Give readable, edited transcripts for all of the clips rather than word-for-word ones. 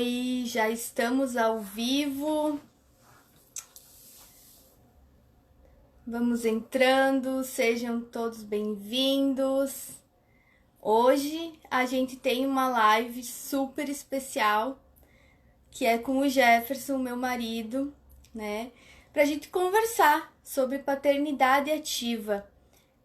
Oi, já estamos ao vivo. Vamos entrando, sejam todos bem-vindos. Hoje a gente tem uma live super especial, que é com o Jefferson, meu marido, né? Pra gente conversar sobre paternidade ativa.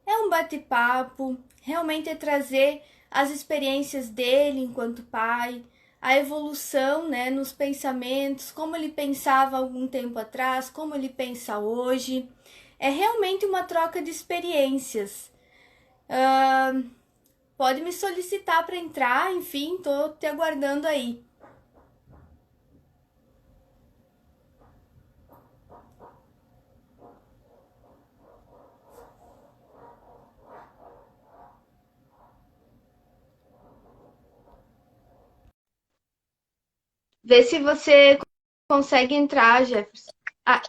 É um bate-papo, realmente é trazer as experiências dele enquanto pai, a evolução, né, nos pensamentos, como ele pensava algum tempo atrás, como ele pensa hoje. É realmente uma troca de experiências. Ah, pode me solicitar para entrar, enfim, tô te aguardando aí. Vê se você consegue entrar, Jefferson. Ah,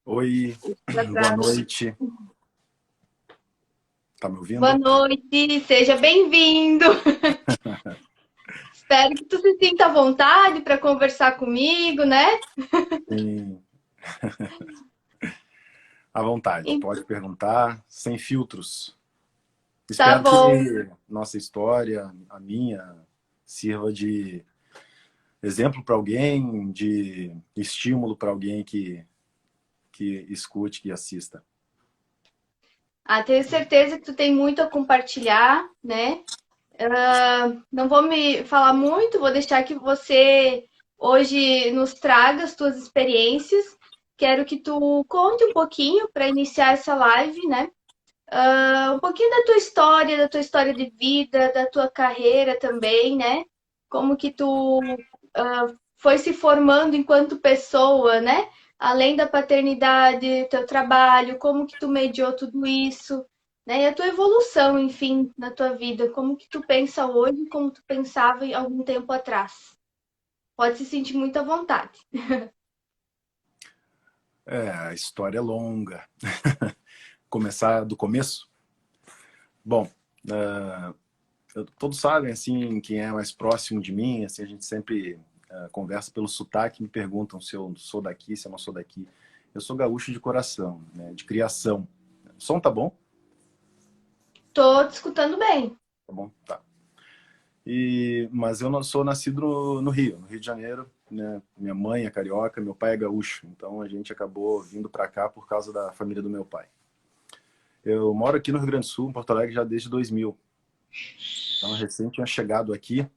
Oi, boa noite. Tá me boa ouvindo? noite, seja bem-vindo. Espero que tu se sinta à vontade para conversar comigo, né? Sim, à vontade, pode perguntar, sem filtros. Tá Espero bom. que nossa história, a minha, sirva de exemplo para alguém, de estímulo para alguém que escute, que assista. Tenho certeza que tu tem muito a compartilhar, né? Não vou me falar muito, vou deixar que você hoje nos traga as tuas experiências. Quero que tu conte um pouquinho para iniciar essa live, né? Um pouquinho da tua história de vida, da tua carreira também, né? Como que tu foi se formando enquanto pessoa, né? Além da paternidade, teu trabalho, como que tu mediou tudo isso, né? E a tua evolução, enfim, na tua vida, como que tu pensa hoje, como tu pensava em algum tempo atrás. Pode se sentir muito à vontade. É, a história é longa. Começar do começo? Bom, todos sabem, assim, quem é mais próximo de mim, assim, a gente sempre conversa pelo sotaque, me perguntam se eu sou daqui, se eu não sou daqui. Eu sou gaúcho de coração, né, de criação. O som tá bom? Tô te escutando bem. Tá bom? Tá. Mas eu não sou nascido no Rio, no Rio de Janeiro, né? Minha mãe é carioca, meu pai é gaúcho, então a gente acabou vindo para cá por causa da família do meu pai. Eu moro aqui no Rio Grande do Sul, em Porto Alegre, já desde 2000. Então, recente tinha chegado aqui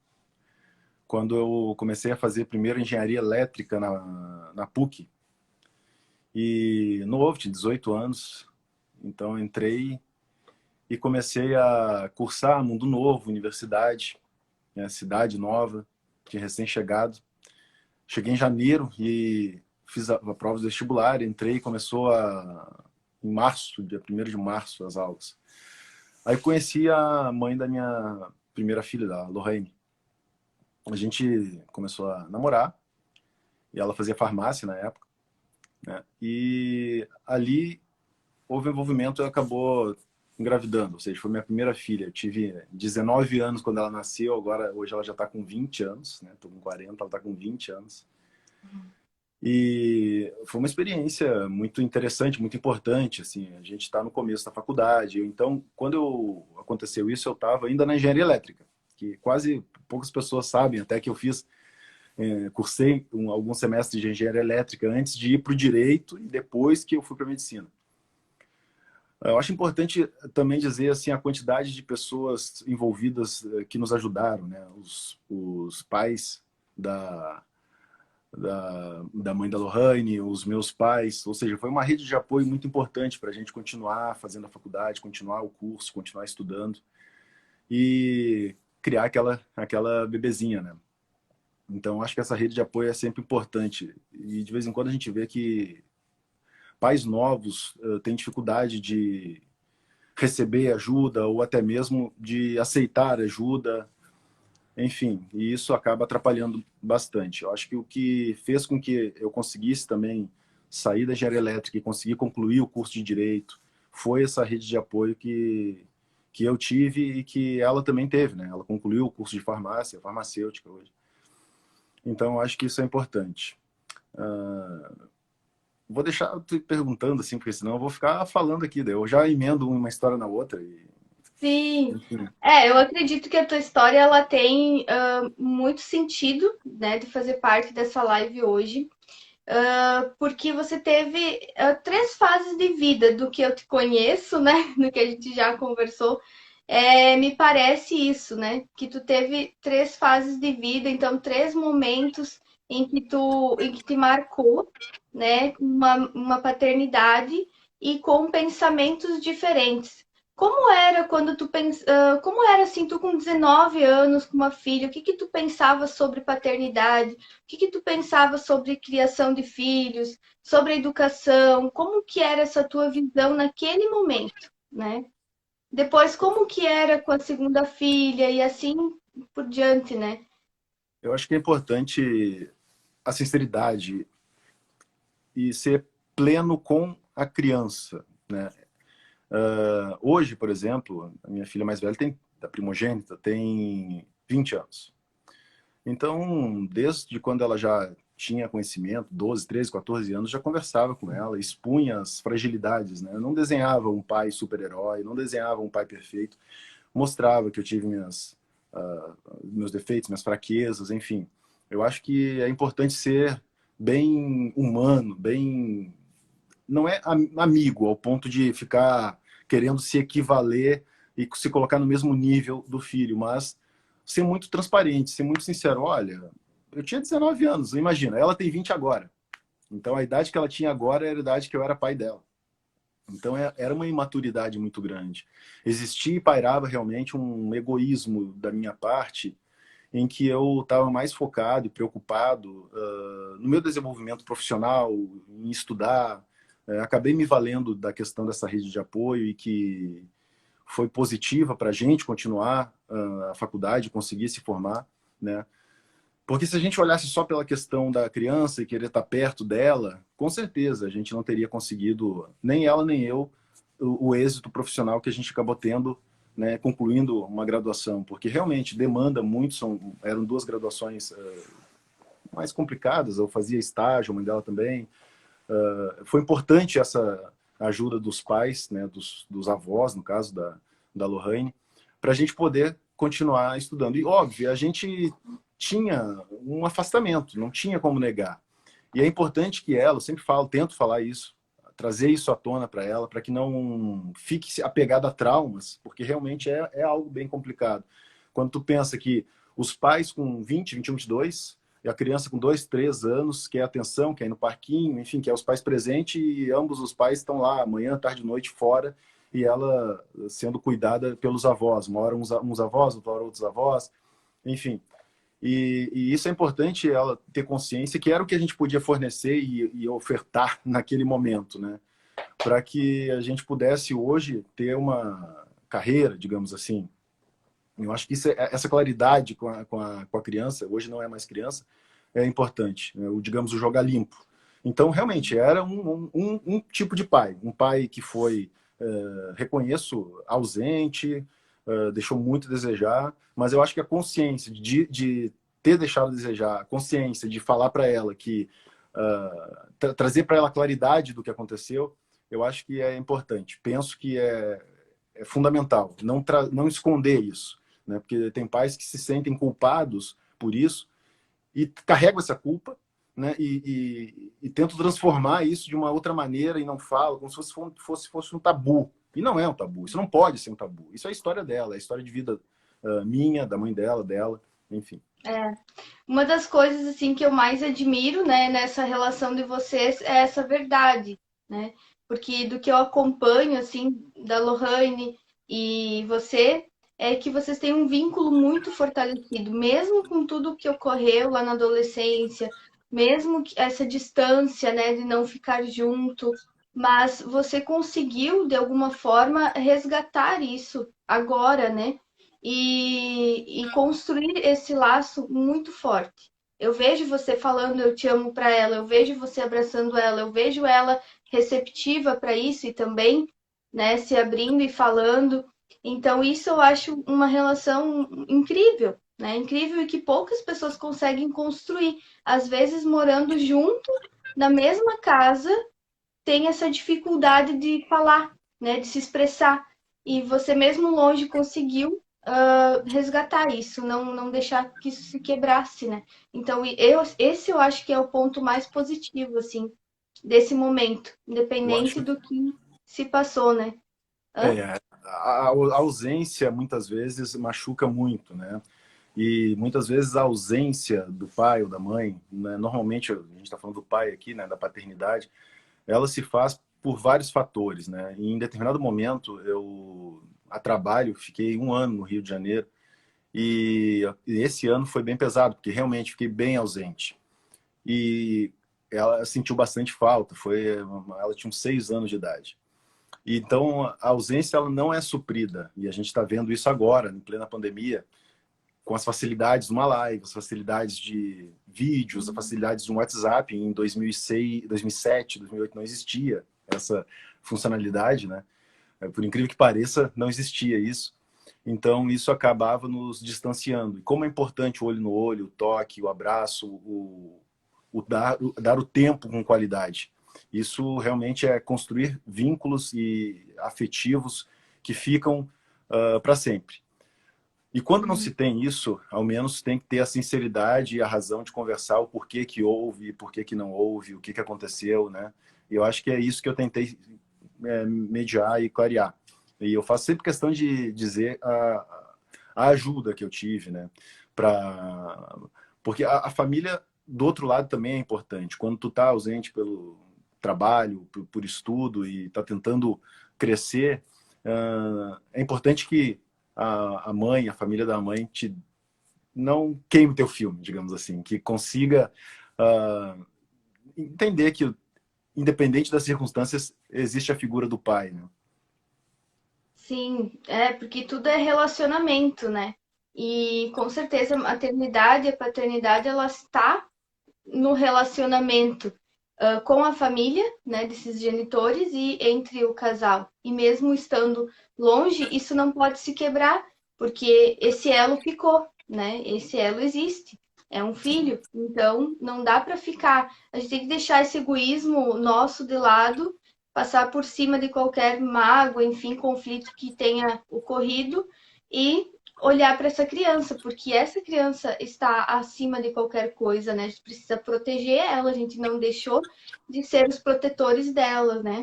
quando eu comecei a fazer primeiro engenharia elétrica na PUC. E novo, tinha 18 anos, então entrei e comecei a cursar Mundo Novo, universidade, né, cidade nova, tinha recém-chegado. Cheguei em janeiro e fiz a prova do vestibular, entrei e começou em março, dia 1º de março, as aulas. Aí conheci a mãe da minha primeira filha, da Lorraine. A gente começou a namorar e ela fazia farmácia na época, né? E ali houve envolvimento e acabou engravidando, ou seja, foi minha primeira filha. Eu tive 19 anos quando ela nasceu, agora hoje ela já está com 20 anos, né? Estou com 40, ela está com 20 anos. E foi uma experiência muito interessante, muito importante, assim, a gente está no começo da faculdade. Então, aconteceu isso, eu estava ainda na engenharia elétrica, que quase poucas pessoas sabem, até que eu cursei alguns semestres de engenharia elétrica antes de ir para o direito e depois que eu fui para a medicina. Eu acho importante também dizer assim a quantidade de pessoas envolvidas que nos ajudaram, né? Os pais da mãe da Lohane, os meus pais, ou seja, foi uma rede de apoio muito importante para a gente continuar fazendo a faculdade, continuar o curso, continuar estudando e criar aquela bebezinha, né? Então, acho que essa rede de apoio é sempre importante. E de vez em quando a gente vê que pais novos têm dificuldade de receber ajuda ou até mesmo de aceitar ajuda, enfim, e isso acaba atrapalhando bastante. Eu acho que o que fez com que eu conseguisse também sair da engenharia elétrica e conseguir concluir o curso de direito foi essa rede de apoio que eu tive e que ela também teve, né? Ela concluiu o curso de farmácia, farmacêutica hoje. Então, eu acho que isso é importante. Vou deixar te perguntando, assim, porque senão eu vou ficar falando aqui. Daí eu já emendo uma história na outra. Sim. Enfim. Eu acredito que a tua história ela tem muito sentido, né, de fazer parte dessa live hoje. Porque você teve três fases de vida do que eu te conheço, né? Do que a gente já conversou. Me parece isso, né? Que tu teve três fases de vida, então três momentos em que te marcou, né? Uma paternidade e com pensamentos diferentes. Como era quando como era assim, tu com 19 anos, com uma filha, o que que tu pensava sobre paternidade? O que que tu pensava sobre criação de filhos, sobre educação? Como que era essa tua visão naquele momento, né? Depois, como que era com a segunda filha e assim por diante, né? Eu acho que é importante a sinceridade e ser pleno com a criança, né? Hoje, por exemplo, a minha filha mais velha tem, a primogênita, tem 20 anos. Então, desde quando ela já tinha conhecimento, 12, 13, 14 anos, já conversava com ela, expunha as fragilidades, né? Eu não desenhava um pai super-herói, não desenhava um pai perfeito, mostrava que eu tive meus defeitos, minhas fraquezas, enfim. Eu acho que é importante ser bem humano, bem... Não é amigo, ao ponto de ficar querendo se equivaler e se colocar no mesmo nível do filho, mas ser muito transparente, ser muito sincero. Olha, eu tinha 19 anos, imagina, ela tem 20 agora. Então a idade que ela tinha agora era a idade que eu era pai dela. Então era uma imaturidade muito grande. Existia e pairava realmente um egoísmo da minha parte, em que eu estava mais focado e preocupado no meu desenvolvimento profissional, em estudar. Acabei me valendo da questão dessa rede de apoio e que foi positiva para a gente continuar a faculdade, conseguir se formar, né? Porque se a gente olhasse só pela questão da criança e querer estar perto dela, com certeza a gente não teria conseguido, nem ela nem eu, o êxito profissional que a gente acabou tendo, né, concluindo uma graduação, porque realmente demanda muito, eram duas graduações mais complicadas, eu fazia estágio, a mãe dela também. Foi importante essa ajuda dos pais, né, dos avós, no caso da Lohane, para a gente poder continuar estudando. E, óbvio, a gente tinha um afastamento, não tinha como negar. E é importante que ela, eu sempre falo, tento falar isso, trazer isso à tona para ela, para que não fique apegada a traumas, porque realmente é algo bem complicado. Quando tu pensa que os pais com 20, 21, 22, e a criança com 2, 3 anos quer atenção, quer ir no parquinho, enfim, quer os pais presentes, e ambos os pais estão lá, manhã, tarde, noite, fora, e ela sendo cuidada pelos avós. Uma hora uns avós, outra hora outros avós, enfim. E isso é importante ela ter consciência que era o que a gente podia fornecer e ofertar naquele momento, né? Para que a gente pudesse hoje ter uma carreira, digamos assim. Eu acho que essa claridade com a criança, hoje não é mais criança, é importante, né? Digamos, o jogar limpo. Então, realmente, era um tipo de pai. Um pai que foi, reconheço, ausente, deixou muito a desejar, mas eu acho que a consciência de ter deixado a desejar, a consciência de falar para ela que trazer para ela a claridade do que aconteceu, eu acho que é importante. Penso que é fundamental não esconder isso, né? Porque tem pais que se sentem culpados por isso e carregam essa culpa, né? E tentam transformar isso de uma outra maneira e não falam, como se fosse um tabu. E não é um tabu, isso não pode ser um tabu. Isso é a história dela, é a história de vida minha, da mãe dela, enfim. Uma das coisas assim que eu mais admiro, né, nessa relação de vocês é essa verdade, né? Porque do que eu acompanho assim da Lohane e você é que vocês têm um vínculo muito fortalecido, mesmo com tudo que ocorreu lá na adolescência, mesmo que essa distância, né, de não ficar junto, mas você conseguiu de alguma forma resgatar isso agora, né? E construir esse laço muito forte. Eu vejo você falando eu te amo para ela, eu vejo você abraçando ela, eu vejo ela receptiva para isso e também, né, se abrindo e falando. Então, isso eu acho uma relação incrível, né? Incrível e que poucas pessoas conseguem construir. Às vezes, morando junto, na mesma casa, tem essa dificuldade de falar, né? De se expressar. E você mesmo longe conseguiu resgatar isso, não deixar que isso se quebrasse, né? Então, esse eu acho que é o ponto mais positivo, assim, desse momento, Eu independente acho do que se passou, né? Hã? a ausência muitas vezes machuca muito, né? E muitas vezes a ausência do pai ou da mãe, né? Normalmente a gente está falando do pai aqui, né? Da paternidade, ela se faz por vários fatores, né? E em determinado momento eu a trabalho fiquei um ano no Rio de Janeiro e esse ano foi bem pesado porque realmente fiquei bem ausente e ela sentiu bastante falta. Ela tinha uns 6 anos de idade. E então a ausência ela não é suprida e a gente está vendo isso agora, em plena pandemia, com as facilidades de uma live, as facilidades de vídeos, as facilidades de um WhatsApp. Em 2006, 2007, 2008 não existia essa funcionalidade, né? Por incrível que pareça, não existia isso. Então isso acabava nos distanciando. E como é importante o olho no olho, o toque, o abraço, dar o tempo com qualidade. Isso realmente é construir vínculos e afetivos que ficam para sempre. E quando não se tem isso, ao menos tem que ter a sinceridade e a razão de conversar o porquê que houve, porquê que não houve, o que que aconteceu, né? E eu acho que é isso que eu tentei mediar e clarear. E eu faço sempre questão de dizer a ajuda que eu tive, né? Pra... Porque a família do outro lado também é importante. Quando tu tá ausente pelo trabalho, por estudo e tá tentando crescer, é importante que a mãe, a família da mãe, não queime teu filme, digamos assim, que consiga entender que, independente das circunstâncias, existe a figura do pai, né? Sim, porque tudo é relacionamento, né? E com certeza a maternidade e a paternidade ela está no relacionamento com a família, né, desses genitores e entre o casal. E mesmo estando longe, isso não pode se quebrar, porque esse elo ficou, né? Esse elo existe. É um Sim. filho, então não dá para ficar. A gente tem que deixar esse egoísmo nosso de lado, passar por cima de qualquer mágoa, enfim, conflito que tenha ocorrido e olhar para essa criança, porque essa criança está acima de qualquer coisa, né? A gente precisa proteger ela, a gente não deixou de ser os protetores dela, né?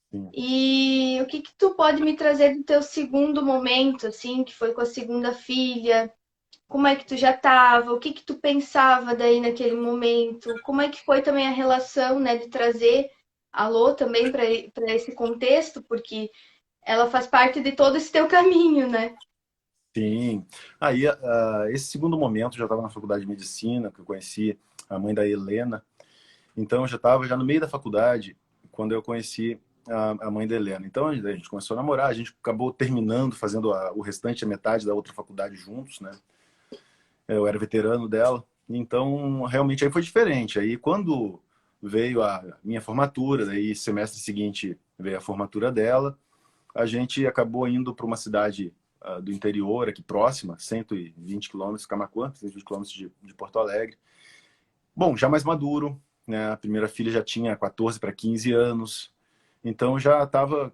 Sim. E o que que tu pode me trazer do teu segundo momento, assim, que foi com a segunda filha? Como é que tu já estava? O que que tu pensava daí naquele momento? Como é que foi também a relação, né, de trazer a Lô também para esse contexto, porque ela faz parte de todo esse teu caminho, né? Sim. Aí, esse segundo momento, eu já estava na faculdade de medicina, que eu conheci a mãe da Helena. Então, eu já estava já no meio da faculdade quando eu conheci a mãe da Helena. Então, a gente começou a namorar, a gente acabou terminando, fazendo o restante, a metade da outra faculdade juntos, né? Eu era veterano dela. Então, realmente, aí foi diferente. Aí, quando veio a minha formatura, daí semestre seguinte veio a formatura dela, a gente acabou indo para uma cidade do interior, aqui próxima, 120 quilômetros, Camaquã, 120 quilômetros de Porto Alegre. Bom, já mais maduro, né? A primeira filha já tinha 14 para 15 anos, então já estava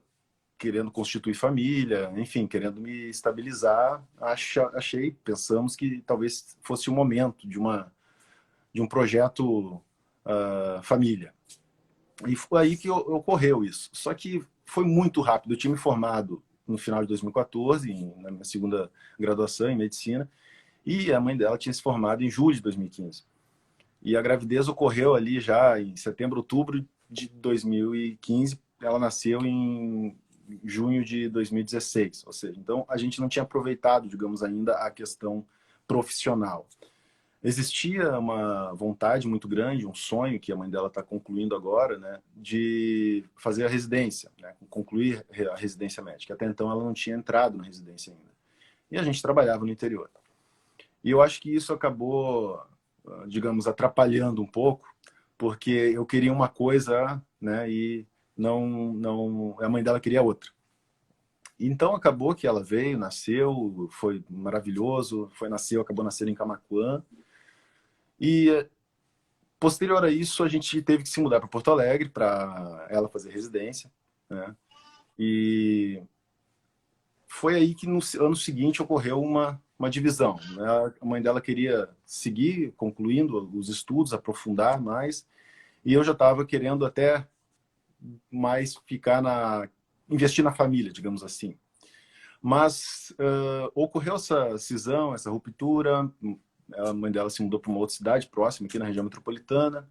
querendo constituir família, enfim, querendo me estabilizar. Pensamos que talvez fosse o momento de um projeto família. E foi aí que ocorreu isso. Só que foi muito rápido. Eu tinha me formado no final de 2014, na minha segunda graduação em medicina, e a mãe dela tinha se formado em julho de 2015. E a gravidez ocorreu ali já em setembro, outubro de 2015. Ela nasceu em junho de 2016. Ou seja, então a gente não tinha aproveitado, digamos, ainda a questão profissional. Existia uma vontade muito grande, um sonho que a mãe dela está concluindo agora, né, de fazer a residência, né, concluir a residência médica. Até então ela não tinha entrado na residência ainda. E a gente trabalhava no interior. E eu acho que isso acabou, digamos, atrapalhando um pouco, porque eu queria uma coisa, né, e a mãe dela queria outra. Então acabou que ela veio, nasceu, foi maravilhoso, acabou nascendo em Camaquã. E posterior a isso, a gente teve que se mudar para Porto Alegre para ela fazer residência, né? E foi aí que no ano seguinte ocorreu uma divisão, né? A mãe dela queria seguir concluindo os estudos, aprofundar mais, e eu já estava querendo até mais investir na família, digamos assim. Mas ocorreu essa cisão, essa ruptura, a mãe dela se mudou para uma outra cidade próxima, aqui na região metropolitana,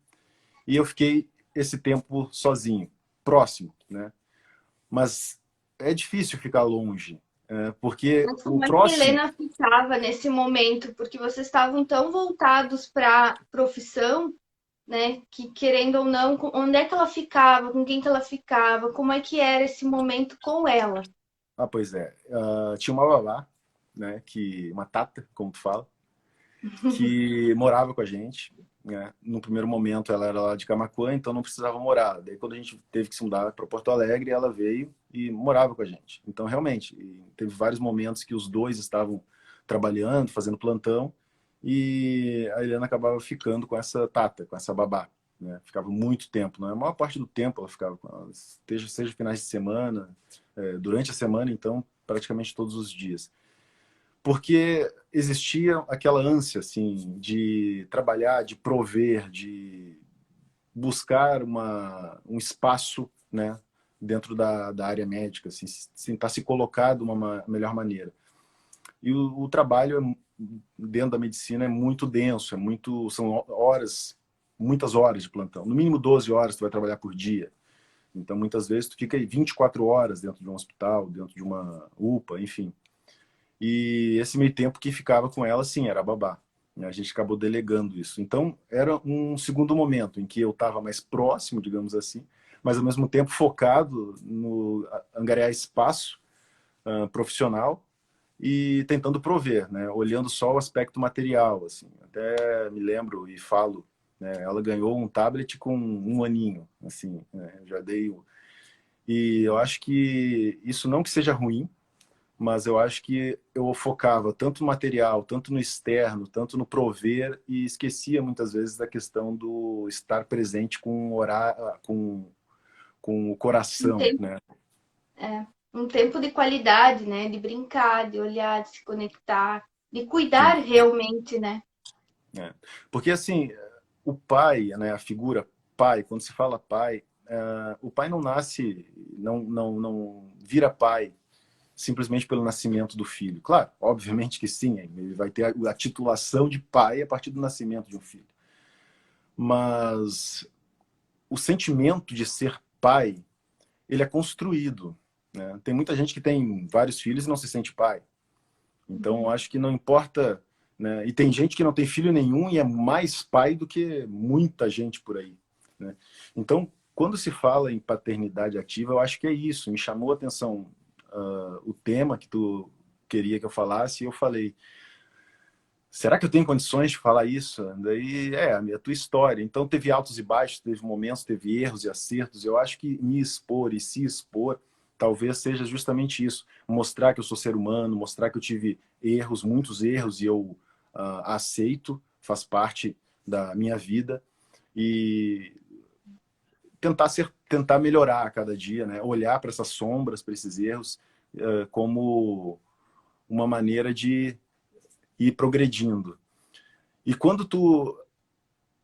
e eu fiquei esse tempo sozinho, próximo, né? Mas é difícil ficar longe, porque Mas o como é que a próximo. Helena ficava nesse momento? Porque vocês estavam tão voltados para a profissão, né? Que querendo ou não, onde é que ela ficava, com quem que ela ficava, como é que era esse momento com ela? Ah, pois é. Tinha uma babá, né? Uma tata, como tu fala, que morava com a gente. Né? No primeiro momento ela era lá de Camaquã, então não precisava morar. Daí quando a gente teve que se mudar para Porto Alegre, ela veio e morava com a gente. Então realmente, teve vários momentos que os dois estavam trabalhando, fazendo plantão, e a Helena acabava ficando com essa tata, com essa babá. Né? Ficava muito tempo, né? A maior parte do tempo ela ficava com ela, seja finais de semana, durante a semana, então praticamente todos os dias, porque existia aquela ânsia assim de trabalhar, de prover, de buscar um espaço, né, dentro da área médica, assim, tentar se colocar de uma melhor maneira. E o trabalho dentro da medicina é muito denso, são horas, muitas horas de plantão. No mínimo 12 horas tu vai trabalhar por dia. Então, muitas vezes, tu fica aí 24 horas dentro de um hospital, dentro de uma UPA, enfim. E esse meio tempo que ficava com ela, sim, era a babá. A gente acabou delegando isso. Então, era um segundo momento em que eu estava mais próximo, digamos assim, mas ao mesmo tempo focado no angariar espaço profissional e tentando prover, né? Olhando só o aspecto material, assim. Até me lembro e falo, né? Ela ganhou um tablet com um aninho, assim, né? Eu já dei. E eu acho que isso não que seja ruim, mas eu acho que eu focava tanto no material, tanto no externo, tanto no prover e esquecia muitas vezes da questão do estar presente com o Um coração, tempo, né? um tempo de qualidade, né? De brincar, de olhar, de se conectar, de cuidar Sim, realmente, né? é. Porque assim, o pai, né, a figura pai, quando se fala pai, o pai não nasce, não vira pai simplesmente pelo nascimento do filho. Claro, obviamente que sim, ele vai ter a titulação de pai a partir do nascimento de um filho. Mas o sentimento de ser pai, ele é construído. Né? Tem muita gente que tem vários filhos e não se sente pai. Então, eu acho que não importa. Né? E tem gente que não tem filho nenhum e é mais pai do que muita gente por aí. Né? Então, quando se fala em paternidade ativa, eu acho que é isso. Me chamou a atenção o tema que tu queria que eu falasse e eu falei, será que eu tenho condições de falar isso? Daí é a tua história. Então teve altos e baixos, teve momentos, teve erros e acertos. Eu acho que me expor e se expor talvez seja justamente isso. Mostrar que eu sou ser humano, mostrar que eu tive erros, muitos erros, e eu aceito, faz parte da minha vida. E tentar melhorar a cada dia, né? Olhar para essas sombras, para esses erros, como uma maneira de ir progredindo. E quando tu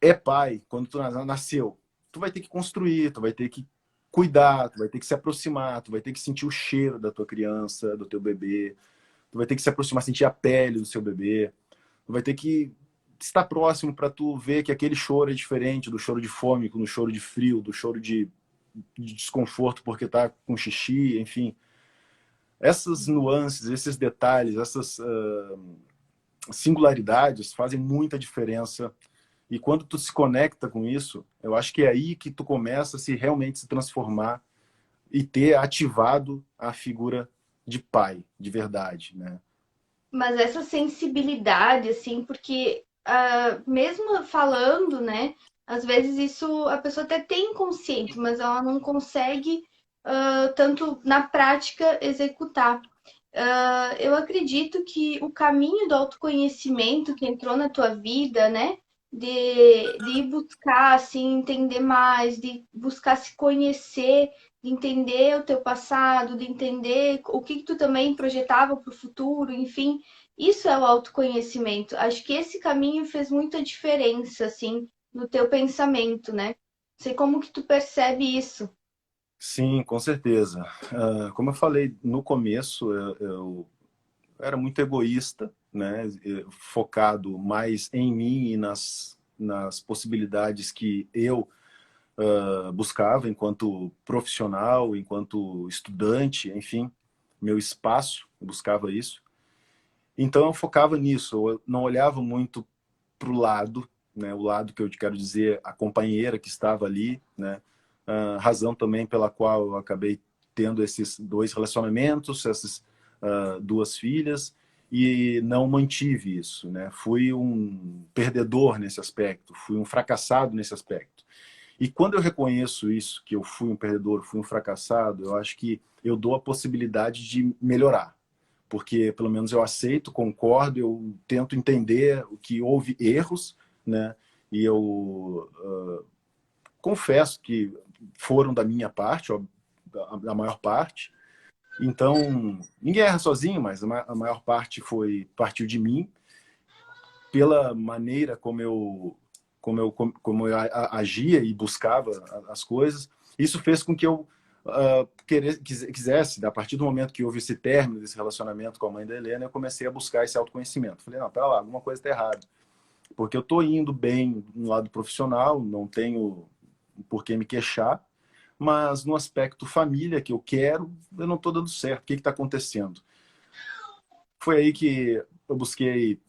é pai, quando tu nasceu, tu vai ter que construir, tu vai ter que cuidar, tu vai ter que se aproximar, tu vai ter que sentir o cheiro da tua criança, do teu bebê, tu vai ter que se aproximar, sentir a pele do seu bebê, tu vai ter que estar próximo para tu ver que aquele choro é diferente do choro de fome, do choro de frio, do choro de desconforto porque tá com xixi, enfim. Essas nuances, esses detalhes, essas singularidades fazem muita diferença. E quando tu se conecta com isso, eu acho que é aí que tu começa a se realmente se transformar e ter ativado a figura de pai, de verdade, né? Mas essa sensibilidade, assim, porque mesmo falando, né? Às vezes isso a pessoa até tem consciente, mas ela não consegue. tanto na prática executar. Eu acredito que o caminho do autoconhecimento que entrou na tua vida, né? De ir buscar, assim, entender mais, de buscar se conhecer, de entender o teu passado, de entender o que tu também projetava para o futuro, enfim, isso é o autoconhecimento. Acho que esse caminho fez muita diferença, assim, no teu pensamento, né? Não sei como que tu percebe isso. Sim, com certeza. Como eu falei no começo, eu era muito egoísta, né? Focado mais em mim e nas possibilidades que eu buscava enquanto profissional, enquanto estudante, enfim, meu espaço, eu buscava isso. Então eu focava nisso, eu não olhava muito para o lado, né? O lado que eu quero dizer, a companheira que estava ali, né? Razão também pela qual eu acabei tendo esses dois relacionamentos, essas duas filhas, e não mantive isso, né? Fui um perdedor nesse aspecto, fui um fracassado nesse aspecto. E quando eu reconheço isso, que eu fui um perdedor, fui um fracassado, eu acho que eu dou a possibilidade de melhorar. Porque pelo menos eu aceito, concordo, eu tento entender o que houve erros, né? E eu confesso que foram da minha parte, ó, da maior parte. Então, ninguém erra sozinho, mas a maior parte partiu de mim pela maneira como eu agia e buscava as coisas. Isso fez com que eu quisesse, a partir do momento que houve esse término desse relacionamento com a mãe da Helena, eu comecei a buscar esse autoconhecimento. Falei, não, pera lá, alguma coisa está errada. Porque eu estou indo bem no lado profissional, não tenho por que me queixar, mas no aspecto família que eu quero, eu não estou dando certo. O que está acontecendo? Foi aí que eu busquei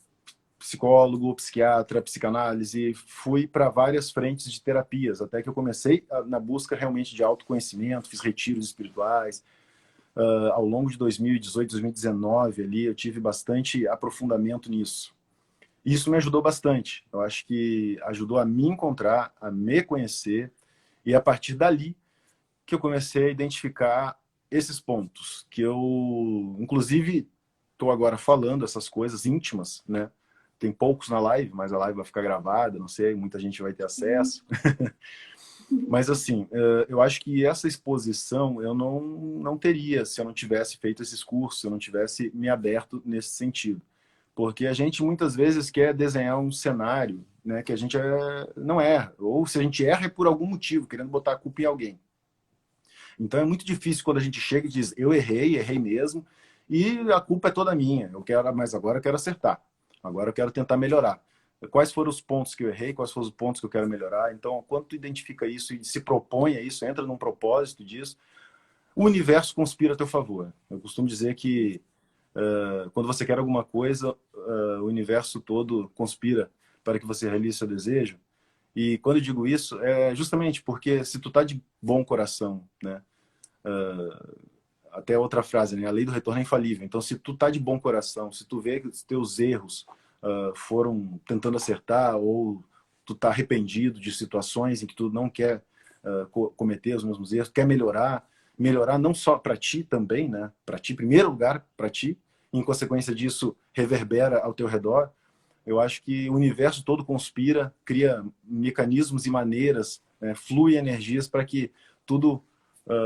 psicólogo, psiquiatra, psicanálise, fui para várias frentes de terapias, até que eu comecei na busca realmente de autoconhecimento, fiz retiros espirituais. Ao longo de 2018, 2019, ali, eu tive bastante aprofundamento nisso. E isso me ajudou bastante. Eu acho que ajudou a me encontrar, a me conhecer, e a partir dali que eu comecei a identificar esses pontos, que eu, inclusive, estou agora falando essas coisas íntimas, né? Tem poucos na live, mas a live vai ficar gravada, não sei, muita gente vai ter acesso. Mas assim, eu acho que essa exposição eu não teria se eu não tivesse feito esses cursos, se eu não tivesse me aberto nesse sentido. Porque a gente muitas vezes quer desenhar um cenário, né, que a gente não erra. Ou se a gente erra é por algum motivo, querendo botar a culpa em alguém. Então é muito difícil quando a gente chega e diz, eu errei, errei mesmo, e a culpa é toda minha. Mas agora eu quero acertar. Agora eu quero tentar melhorar. Quais foram os pontos que eu errei, quais foram os pontos que eu quero melhorar. Então, quando tu identifica isso e se propõe a isso, entra num propósito disso, o universo conspira a teu favor. Eu costumo dizer que quando você quer alguma coisa, o universo todo conspira para que você realize seu desejo. E quando eu digo isso, é justamente porque se tu tá de bom coração, né? Até outra frase, né? A lei do retorno é infalível. Então, se tu tá de bom coração, se tu vê que os teus erros foram tentando acertar ou tu tá arrependido de situações em que tu não quer cometer os mesmos erros, quer melhorar não só para ti também, né? Para ti, em primeiro lugar, para ti, em consequência disso, reverbera ao teu redor. Eu acho que o universo todo conspira, cria mecanismos e maneiras, flui energias para que tudo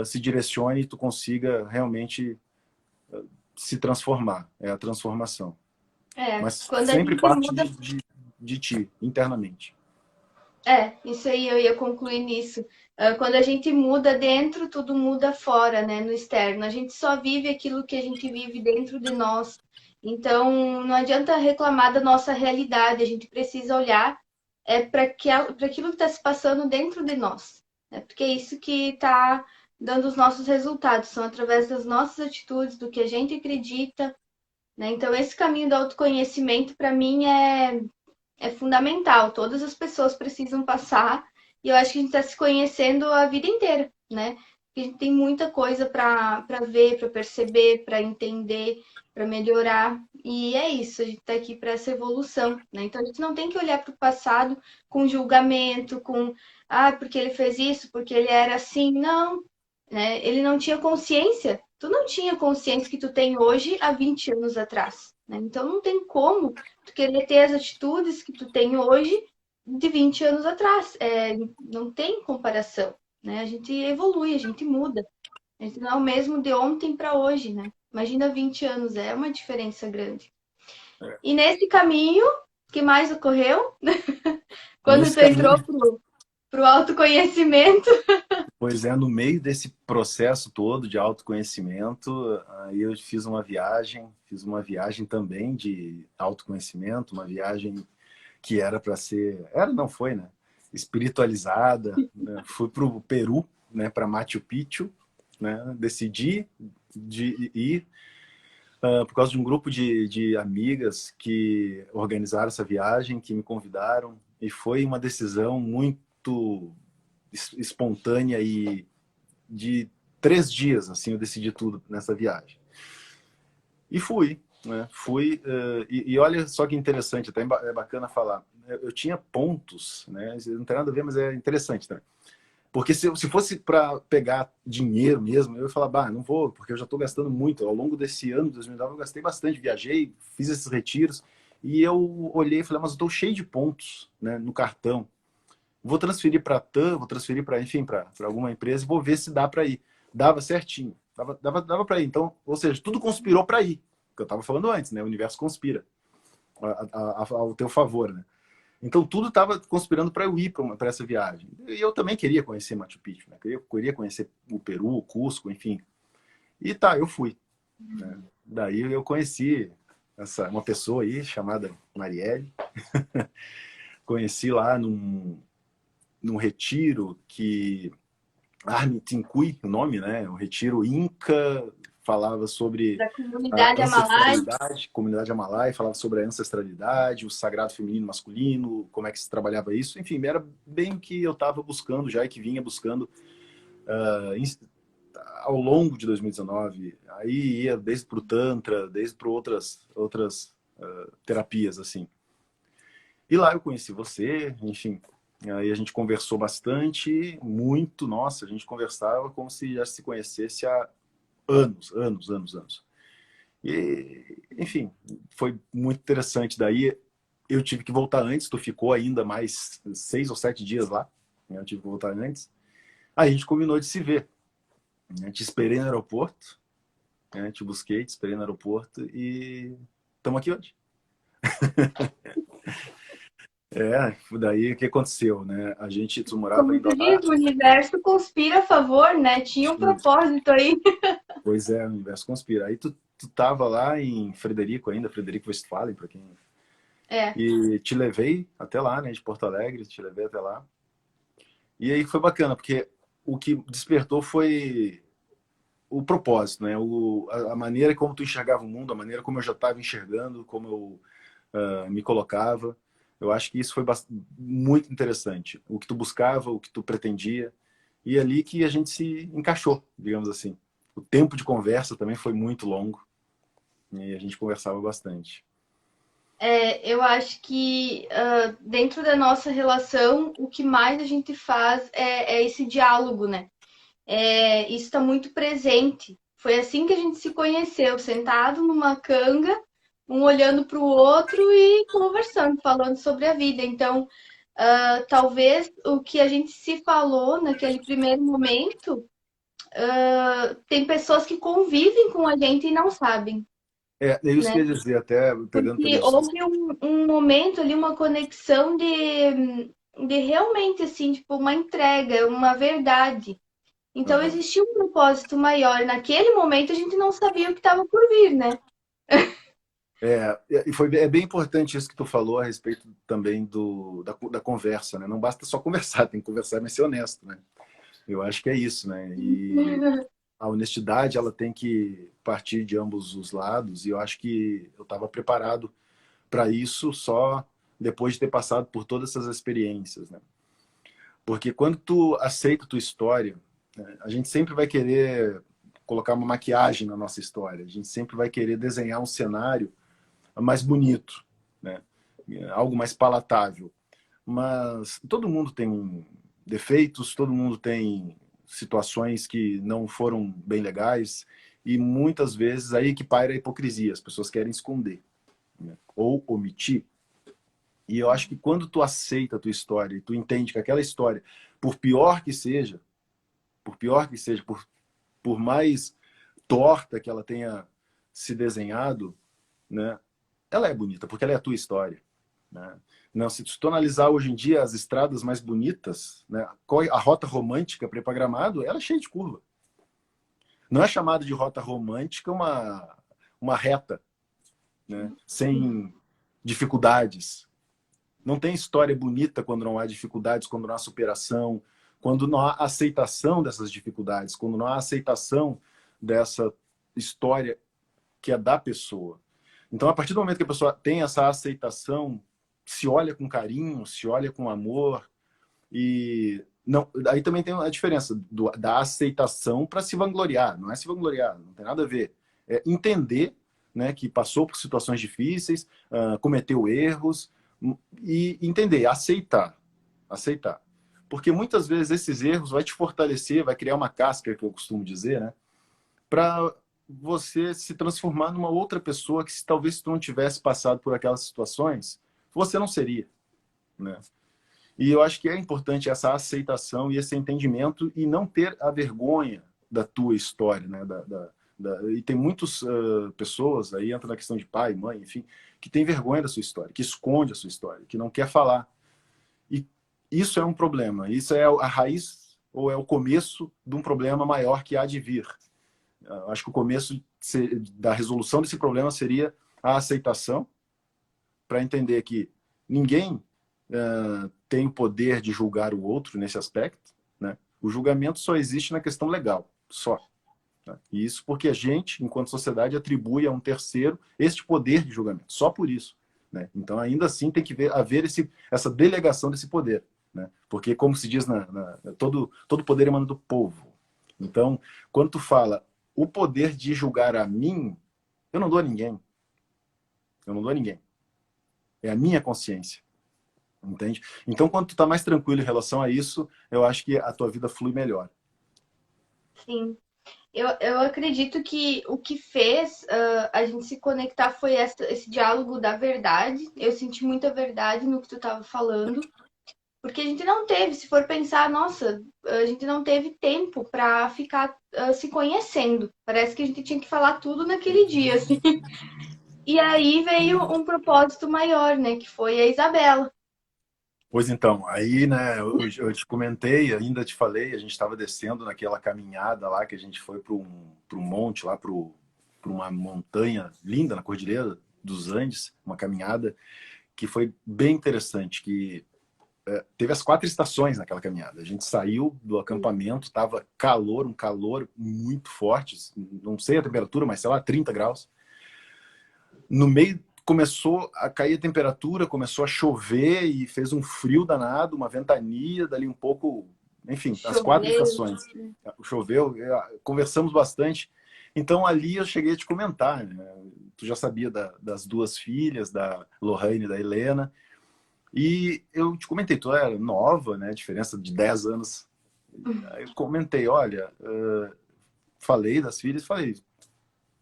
se direcione e tu consiga realmente se transformar. É a transformação. Mas Quando a sempre gente parte muda. de ti, internamente. Isso aí eu ia concluir nisso. Quando a gente muda dentro, tudo muda fora, né? No externo. A gente só vive aquilo que a gente vive dentro de nós. Então, não adianta reclamar da nossa realidade. A gente precisa olhar para aquilo que está se passando dentro de nós. Né? Porque é isso que está dando os nossos resultados. São através das nossas atitudes, do que a gente acredita. Né? Então, esse caminho do autoconhecimento, para mim, é fundamental. Todas as pessoas precisam passar. E eu acho que a gente está se conhecendo a vida inteira, né? A gente tem muita coisa para ver, para perceber, para entender, para melhorar. E é isso, a gente está aqui para essa evolução, né? Então a gente não tem que olhar para o passado com julgamento, com porque ele fez isso, porque ele era assim. Não. né? Ele não tinha consciência. Tu não tinha consciência que tu tem hoje há 20 anos atrás, né? Então não tem como tu querer ter as atitudes que tu tem hoje de 20 anos atrás. Não tem comparação, né? A gente evolui, a gente muda. A gente não é o mesmo de ontem para hoje, né? Imagina 20 anos, é uma diferença grande. E nesse caminho, o que mais ocorreu? Quando Nesse tu entrou caminho, pro autoconhecimento. pois é, no meio desse processo todo de autoconhecimento, aí eu fiz uma viagem também de autoconhecimento, uma viagem que era para ser, era, não foi, né? Espiritualizada, né? Fui para o Peru, né? Para Machu Picchu, né? Decidi de ir por causa de um grupo de amigas que organizaram essa viagem, que me convidaram, e foi uma decisão muito espontânea e de 3 dias, assim, eu decidi tudo nessa viagem. E fui, né? Fui, e olha só que interessante, até é bacana falar. Eu tinha pontos, né? Não tem nada a ver, mas é interessante, né? Porque se fosse para pegar dinheiro mesmo, eu ia falar, bah, não vou, porque eu já estou gastando muito. Ao longo desse ano, 2009, eu gastei bastante, viajei, fiz esses retiros, e eu olhei e falei, mas eu estou cheio de pontos, né, no cartão. Vou transferir para a TAM, vou transferir para, enfim, para alguma empresa e vou ver se dá para ir. Dava certinho, dava para ir. Então, ou seja, tudo conspirou para ir. Que eu estava falando antes, né? O universo conspira ao teu favor, né? Então tudo estava conspirando para eu ir para essa viagem. E eu também queria conhecer Machu Picchu, né? Queria conhecer o Peru, o Cusco, enfim. E tá, eu fui. Né? Daí eu conheci uma pessoa aí chamada Marielle. Conheci lá num retiro que Armin Tincui, o nome, né? Um retiro Inca, falava sobre Da a comunidade Amalai. ancestralidade, comunidade Amalai, falava sobre a ancestralidade, o sagrado feminino e masculino, como é que se trabalhava isso. Enfim, era bem o que eu estava buscando já e que vinha buscando ao longo de 2019. Aí ia desde para o Tantra, desde para outras terapias, assim. E lá eu conheci você, enfim. Aí a gente conversou bastante, muito, nossa, a gente conversava como se já se conhecesse há anos, anos, anos, anos. E, enfim, foi muito interessante. Daí eu tive que voltar antes, tu ficou ainda mais 6 ou 7 dias lá, né? Eu tive que voltar antes. Aí a gente combinou de se ver. Né? Te esperei no aeroporto, né? Te busquei, te esperei no aeroporto e estamos aqui hoje. Daí o que aconteceu, né? A gente, tu morava Como em tu diz, o Duarte. universo conspira a favor, né? Tinha um propósito aí. Pois é, o universo conspira. Aí tu tava lá em Frederico ainda, Frederico Westphalen, para quem. É. E te levei até lá, né, de Porto Alegre, te levei até lá. E aí foi bacana, porque o que despertou foi o propósito, né? A maneira como tu enxergava o mundo, a maneira como eu já estava enxergando, como eu me colocava. Eu acho que isso foi muito interessante. O que tu buscava, o que tu pretendia. E é ali que a gente se encaixou, digamos assim. O tempo de conversa também foi muito longo. E a gente conversava bastante. Eu acho que dentro da nossa relação, o que mais a gente faz é esse diálogo, né? Isso está muito presente. Foi assim que a gente se conheceu, sentado numa canga, um olhando para o outro e conversando, falando sobre a vida. Então, talvez o que a gente se falou naquele primeiro momento, tem pessoas que convivem com a gente e não sabem, É isso que né? eu ia dizer, até pegando teu Porque gancho. houve um momento ali, uma conexão de realmente, assim, tipo, uma entrega, uma verdade. Então, Uhum. existia um propósito maior. Naquele momento, a gente não sabia o que estava por vir, né? É bem importante isso que tu falou a respeito também da conversa, né? Não basta só conversar, tem que conversar, mas ser honesto, né? Eu acho que é isso, né? E a honestidade, ela tem que partir de ambos os lados, e eu acho que eu estava preparado para isso só depois de ter passado por todas essas experiências, né? Porque quando tu aceita a tua história, né, a gente sempre vai querer colocar uma maquiagem na nossa história, a gente sempre vai querer desenhar um cenário mais bonito, né? Algo mais palatável. Mas todo mundo tem defeitos, todo mundo tem situações que não foram bem legais, e muitas vezes aí que paira a hipocrisia, as pessoas querem esconder, né? Ou omitir. E eu acho que quando tu aceita a tua história e tu entende que aquela história, por pior que seja, por pior que seja, por mais torta que ela tenha se desenhado, né, ela é bonita, porque ela é a tua história, né? Não, se tu analisar hoje em dia as estradas mais bonitas, né, a rota romântica para ir para Gramado, ela é cheia de curva. Não é chamada de rota romântica uma reta, né, sem dificuldades. Não tem história bonita quando não há dificuldades, quando não há superação, quando não há aceitação dessas dificuldades, quando não há aceitação dessa história que é da pessoa. Então, a partir do momento que a pessoa tem essa aceitação, se olha com carinho, se olha com amor, e não, aí também tem a diferença da aceitação para se vangloriar. Não é se vangloriar, não tem nada a ver. É entender, né, que passou por situações difíceis, cometeu erros, e entender, aceitar. Aceitar. Porque muitas vezes esses erros vai te fortalecer, vai criar uma casca, que eu costumo dizer, né, para você se transformar numa outra pessoa que, se talvez tu não tivesse passado por aquelas situações, você não seria, né? E eu acho que é importante essa aceitação e esse entendimento, e não ter a vergonha da tua história, né? E tem muitas pessoas, aí entra na questão de pai, mãe, enfim, que tem vergonha da sua história, que esconde a sua história, que não quer falar. E isso é um problema. Isso é a raiz, ou é o começo de um problema maior que há de vir. Acho que o começo da resolução desse problema seria a aceitação, para entender que ninguém tem o poder de julgar o outro nesse aspecto, né? O julgamento só existe na questão legal, só. Né? E isso porque a gente, enquanto sociedade, atribui a um terceiro este poder de julgamento, só por isso. Né? Então, ainda assim, tem que haver essa delegação desse poder. Né? Porque, como se diz, todo poder emana do povo. Então, quando tu fala o poder de julgar a mim, eu não dou a ninguém. Eu não dou a ninguém. É a minha consciência. Entende? Então, quando tu tá mais tranquilo em relação a isso, eu acho que a tua vida flui melhor. Sim. Eu acredito que o que fez a gente se conectar foi esse diálogo da verdade. Eu senti muita verdade no que tu estava falando, porque a gente não teve, se for pensar, nossa, a gente não teve tempo para ficar se conhecendo. Parece que a gente tinha que falar tudo naquele dia, assim. E aí veio um propósito maior, né, que foi a Isabela. Pois então, aí, né, eu te comentei, ainda te falei, a gente estava descendo naquela caminhada lá, que a gente foi para um monte, lá para uma montanha linda na Cordilheira dos Andes, uma caminhada que foi bem interessante, que teve as 4 estações naquela caminhada. A gente saiu do acampamento, tava calor, um calor muito forte, não sei a temperatura, mas sei lá, 30 graus. No meio começou a cair a temperatura, começou a chover e fez um frio danado, uma ventania, dali um pouco, enfim, as 4 Choveu. estações. Choveu, conversamos bastante. Então ali eu cheguei a te comentar, né? Tu já sabia das 2 filhas, da Lohane e da Helena, e eu te comentei, tu era nova, né? Diferença de 10 anos. Aí eu comentei, olha, falei das filhas, falei,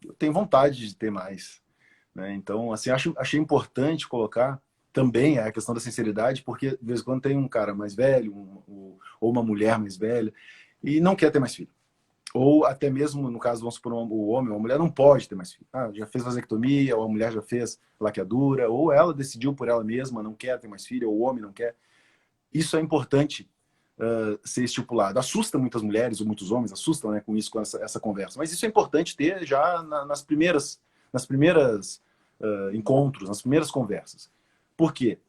eu tenho vontade de ter mais. Né? Então, assim, achei importante colocar também a questão da sinceridade, porque de vez em quando tem um cara mais velho, ou uma mulher mais velha, e não quer ter mais filho. Ou até mesmo, no caso, vamos supor, o homem ou a mulher não pode ter mais filho. Já fez vasectomia, ou a mulher já fez laqueadura, ou ela decidiu por ela mesma, não quer ter mais filho, ou o homem não quer. Isso é importante ser estipulado. Assusta muitas mulheres, ou muitos homens assustam, né, com isso, com essa conversa. Mas isso é importante ter já nas primeiras encontros, nas primeiras conversas. Por quê?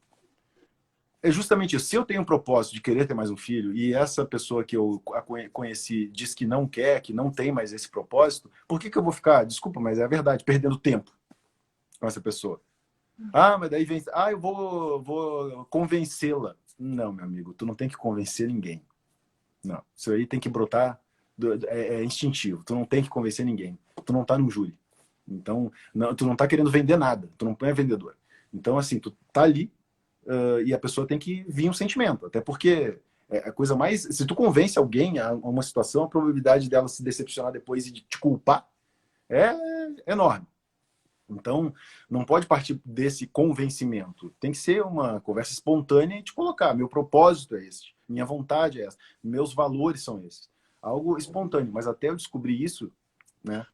É justamente isso. Se eu tenho um propósito de querer ter mais um filho, e essa pessoa que eu conheci diz que não quer, que não tem mais esse propósito, por que eu vou ficar, desculpa, mas é a verdade, perdendo tempo com essa pessoa? Mas daí vem, eu vou convencê-la. Não, meu amigo, tu não tem que convencer ninguém. Não, isso aí tem que brotar, é instintivo. Tu não tem que convencer ninguém. Tu não tá num júri. Então, tu não tá querendo vender nada. Tu não é vendedor. Então, assim, tu tá ali e a pessoa tem que vir um sentimento. Até porque é a coisa mais... Se tu convence alguém a uma situação, a probabilidade dela se decepcionar depois e de te culpar é enorme. Então, não pode partir desse convencimento. Tem que ser uma conversa espontânea e te colocar. Meu propósito é esse, minha vontade é essa, meus valores são esses. Algo espontâneo, mas até eu descobrir isso, né,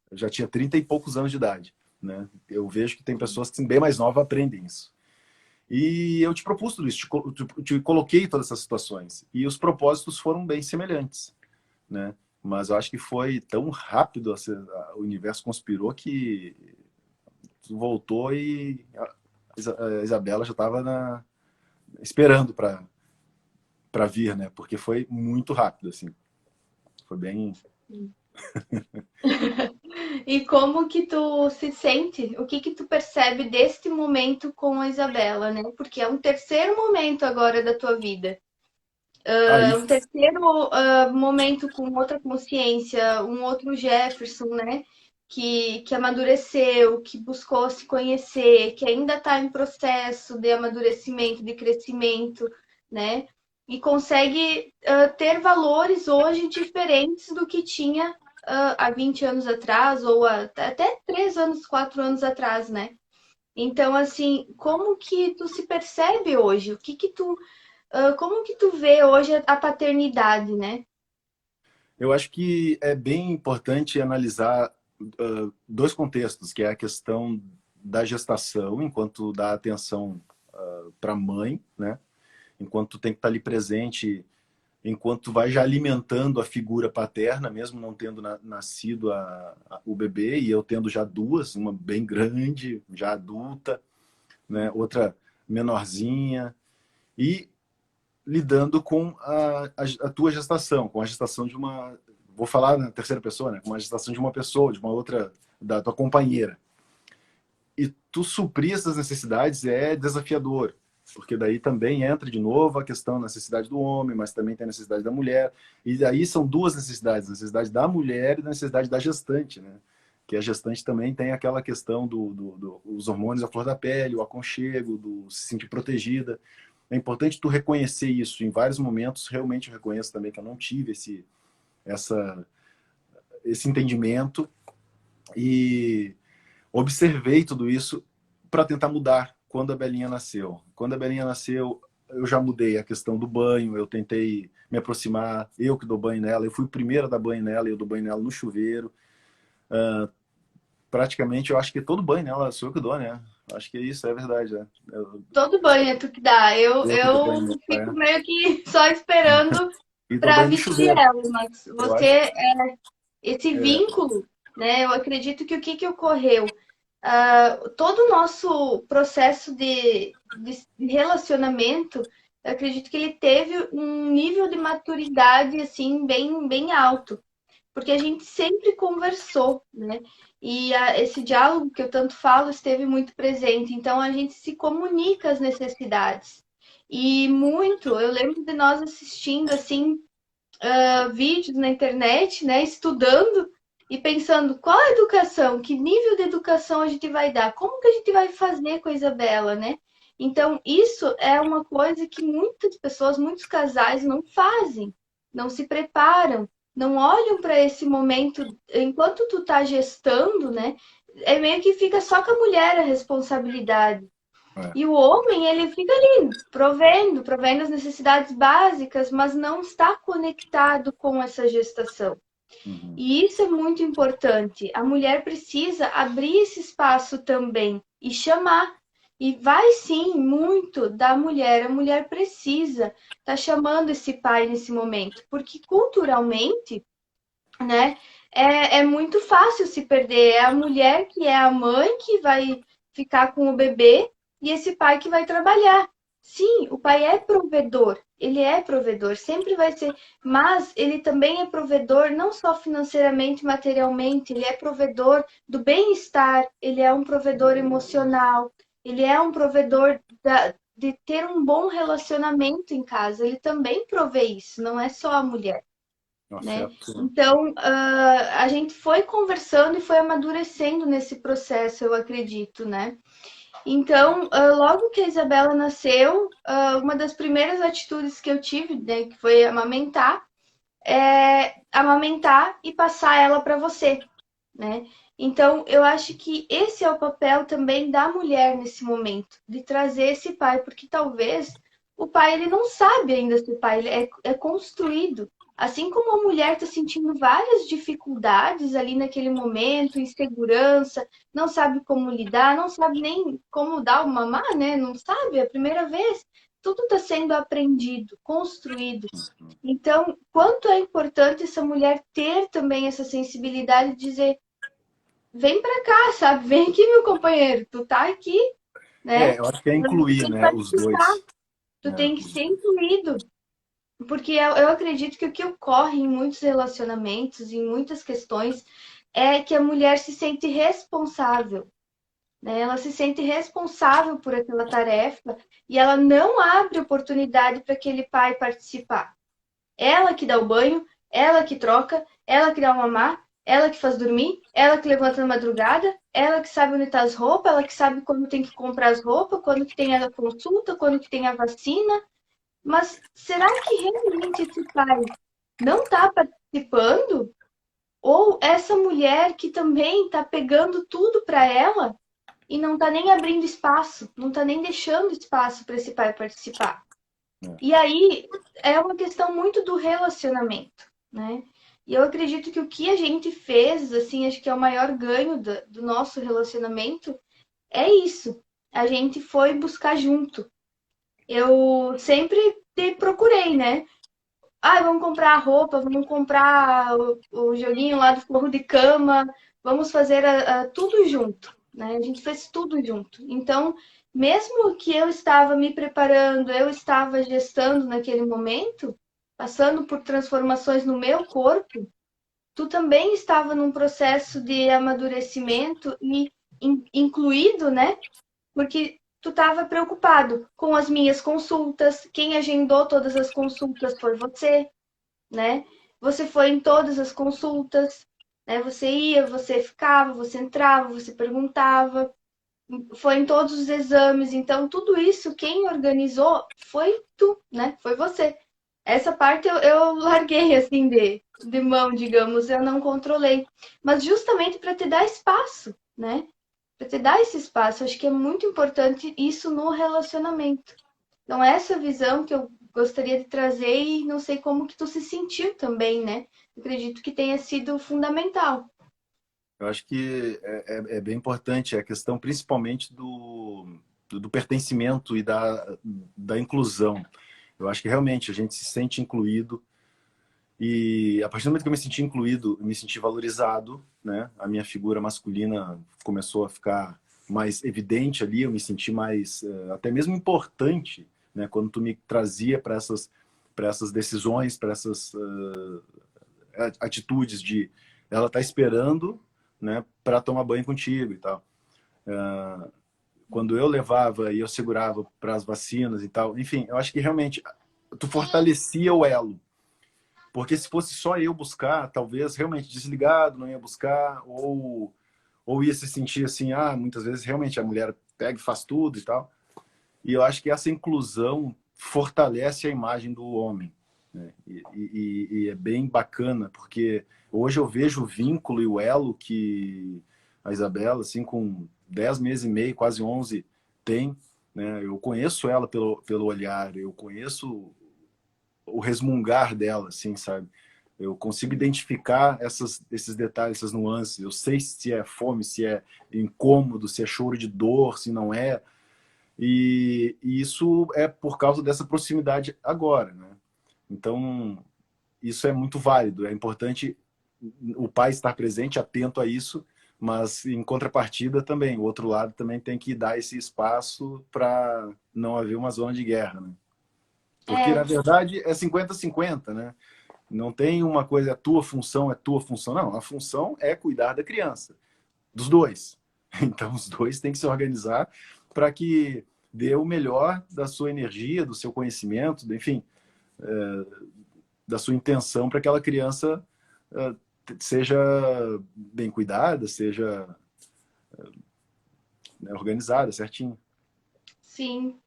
eu já tinha 30 e poucos anos de idade. Né? Eu vejo que tem pessoas que bem mais novas aprendem isso. E eu te propus tudo isso, te coloquei todas essas situações. E os propósitos foram bem semelhantes. Né? Mas eu acho que foi tão rápido, o universo conspirou que voltou e a Isabela já estava esperando para vir, né? Porque foi muito rápido, assim. Foi bem... E como que tu se sente? O que que tu percebe deste momento com a Isabela, né? Porque é um terceiro momento agora da tua vida. Aí, Um terceiro momento com outra consciência, um outro Jefferson, né? Que amadureceu, que buscou se conhecer, que ainda está em processo de amadurecimento, de crescimento, né? E consegue ter valores hoje diferentes do que tinha há 20 anos atrás, ou até 3 anos, 4 anos atrás, né? Então, assim, como que tu se percebe hoje? O que que tu como que tu vê hoje a paternidade, né? eu acho que é bem importante analisar dois contextos, que é a questão da gestação, enquanto dá atenção para a mãe, né? Enquanto tu tem que estar ali presente, enquanto tu vai já alimentando a figura paterna, mesmo não tendo nascido o bebê, e eu tendo já duas, uma bem grande, já adulta, né? Outra menorzinha, e lidando com a tua gestação, com a gestação de uma... Vou falar na terceira pessoa, né? Com a gestação de uma pessoa, de uma outra, da tua companheira. E tu suprir essas necessidades é desafiador, porque daí também entra de novo a questão da necessidade do homem, mas também tem a necessidade da mulher. E daí são duas necessidades, a necessidade da mulher e a necessidade da gestante, né? Que a gestante também tem aquela questão dos hormônios à flor da pele, o aconchego, do se sentir protegida. É importante tu reconhecer isso. Em vários momentos, realmente eu reconheço também que eu não tive essa, esse entendimento e observei tudo isso para tentar mudar quando a Belinha nasceu. Quando a Belinha nasceu, eu já mudei a questão do banho, eu tentei me aproximar, eu que dou banho nela, eu fui o primeiro a dar banho nela, eu dou banho nela no chuveiro. Praticamente, eu acho que todo banho nela sou eu que dou, né? Acho que isso é verdade, né? Todo banho é tu que dá. Eu, Eu que dou eu banho nela, fico é. meio que só esperando E dou para banho no vestir chuveiro. ela, mas Eu acho você, esse é, vínculo, né? Eu acredito que o que que ocorreu? Todo o nosso processo de relacionamento, eu acredito que ele teve um nível de maturidade, assim, bem, bem alto. Porque a gente sempre conversou, né? E esse diálogo que eu tanto falo esteve muito presente. Então a gente se comunica as necessidades. E muito, eu lembro de nós assistindo assim vídeos na internet, né? Estudando e pensando qual a educação, que nível de educação a gente vai dar, como que a gente vai fazer com a Isabela, né? Então, isso é uma coisa que muitas pessoas, muitos casais não fazem, não se preparam, não olham para esse momento enquanto tu tá gestando, né? É meio que fica só com a mulher a responsabilidade. é. E o homem, ele fica ali, provendo as necessidades básicas, mas não está conectado com essa gestação. Uhum. E isso é muito importante. A mulher precisa abrir esse espaço também e chamar. E vai sim muito da mulher. A mulher precisa estar chamando esse pai nesse momento, porque culturalmente, né, é muito fácil se perder. É a mulher que é a mãe que vai ficar com o bebê e esse pai que vai trabalhar. Sim, o pai é provedor, ele é provedor, sempre vai ser, mas ele também é provedor não só financeiramente, materialmente, ele é provedor do bem-estar, ele é um provedor emocional, ele é um provedor de ter um bom relacionamento em casa, ele também provê isso, não é só a mulher, Um né? afeto. Então, a gente foi conversando e foi amadurecendo nesse processo, eu acredito, né? Então, logo que a Isabela nasceu, uma das primeiras atitudes que eu tive, né, que foi amamentar e passar ela para você, né? Então, eu acho que esse é o papel também da mulher nesse momento, de trazer esse pai, porque talvez o pai ele não sabe ainda ser pai, ele é construído. Assim como a mulher está sentindo várias dificuldades ali naquele momento, insegurança, não sabe como lidar, não sabe nem como dar o mamar, né? Não sabe, é a primeira vez. Tudo está sendo aprendido, construído. Então, quanto é importante essa mulher ter também essa sensibilidade de dizer, vem pra cá, sabe? Vem aqui, meu companheiro, tu tá aqui, né? Eu acho que é Tu incluir, tem que né, os participar, dois. tu Né, tem que ser incluído. Porque eu acredito que o que ocorre em muitos relacionamentos, em muitas questões, é que a mulher se sente responsável, né? Ela se sente responsável por aquela tarefa e ela não abre oportunidade para aquele pai participar. Ela que dá o banho, ela que troca, ela que dá o mamar, ela que faz dormir, ela que levanta na madrugada, ela que sabe onde tá as roupas, ela que sabe quando tem que comprar as roupas, quando que tem a consulta, quando que tem a vacina. Mas será que realmente esse pai não está participando? Ou essa mulher que também está pegando tudo para ela e não está nem abrindo espaço, não está nem deixando espaço para esse pai participar? né. E aí é uma questão muito do relacionamento, né? E eu acredito que o que a gente fez, assim, acho que é o maior ganho do nosso relacionamento, é isso. A gente foi buscar junto. Eu sempre te procurei, né? Ah, vamos comprar a roupa, vamos comprar o joguinho lá do forro de cama, vamos fazer tudo junto, né? A gente fez tudo junto. Então, mesmo que eu estava me preparando, eu estava gestando naquele momento, passando por transformações no meu corpo, tu também estava num processo de amadurecimento e incluído, né? Porque tu estava preocupado com as minhas consultas, quem agendou todas as consultas foi você, né? Você foi em todas as consultas, né? Você ia, você ficava, você entrava, você perguntava, foi em todos os exames. Então, tudo isso, quem organizou foi tu, né? Foi você. Essa parte eu larguei assim de mão, digamos, eu não controlei. Mas justamente para te dar espaço, né? Para te dar esse espaço, acho que é muito importante isso no relacionamento. Então, essa visão que eu gostaria de trazer e não sei como que tu se sentiu também, né? Acredito que tenha sido fundamental. Eu acho que é bem importante a questão, principalmente do pertencimento e da inclusão. Eu acho que realmente a gente se sente incluído e a partir do momento que eu me senti incluído, eu me senti valorizado, né? A minha figura masculina começou a ficar mais evidente ali, eu me senti mais, até mesmo importante, né? Quando tu me trazia para essas decisões, para essas atitudes de ela tá esperando, né, para tomar banho contigo e tal. Quando eu levava e eu segurava para as vacinas e tal, enfim, eu acho que realmente tu fortalecia o elo. Porque se fosse só eu buscar, talvez realmente desligado, não ia buscar, ou ia se sentir assim, muitas vezes realmente a mulher pega e faz tudo e tal. E eu acho que essa inclusão fortalece a imagem do homem. Né? E é bem bacana, porque hoje eu vejo o vínculo e o elo que a Isabela, assim, com 10 meses e meio, quase 11, tem. Né? Eu conheço ela pelo olhar, eu conheço o resmungar dela, assim, sabe? Eu consigo identificar esses detalhes, essas nuances. Eu sei se é fome, se é incômodo, se é choro de dor, se não é. E isso é por causa dessa proximidade agora, né? Então, isso é muito válido. É importante o pai estar presente, atento a isso, mas em contrapartida também, o outro lado também tem que dar esse espaço para não haver uma zona de guerra, né? Porque, na É, verdade, é 50-50, né? Não tem uma coisa, é tua função. Não, a função é cuidar da criança, dos dois. Então, os dois têm que se organizar para que dê o melhor da sua energia, do seu conhecimento, enfim, da sua intenção para que aquela criança seja bem cuidada, seja né, organizada, certinho. Sim.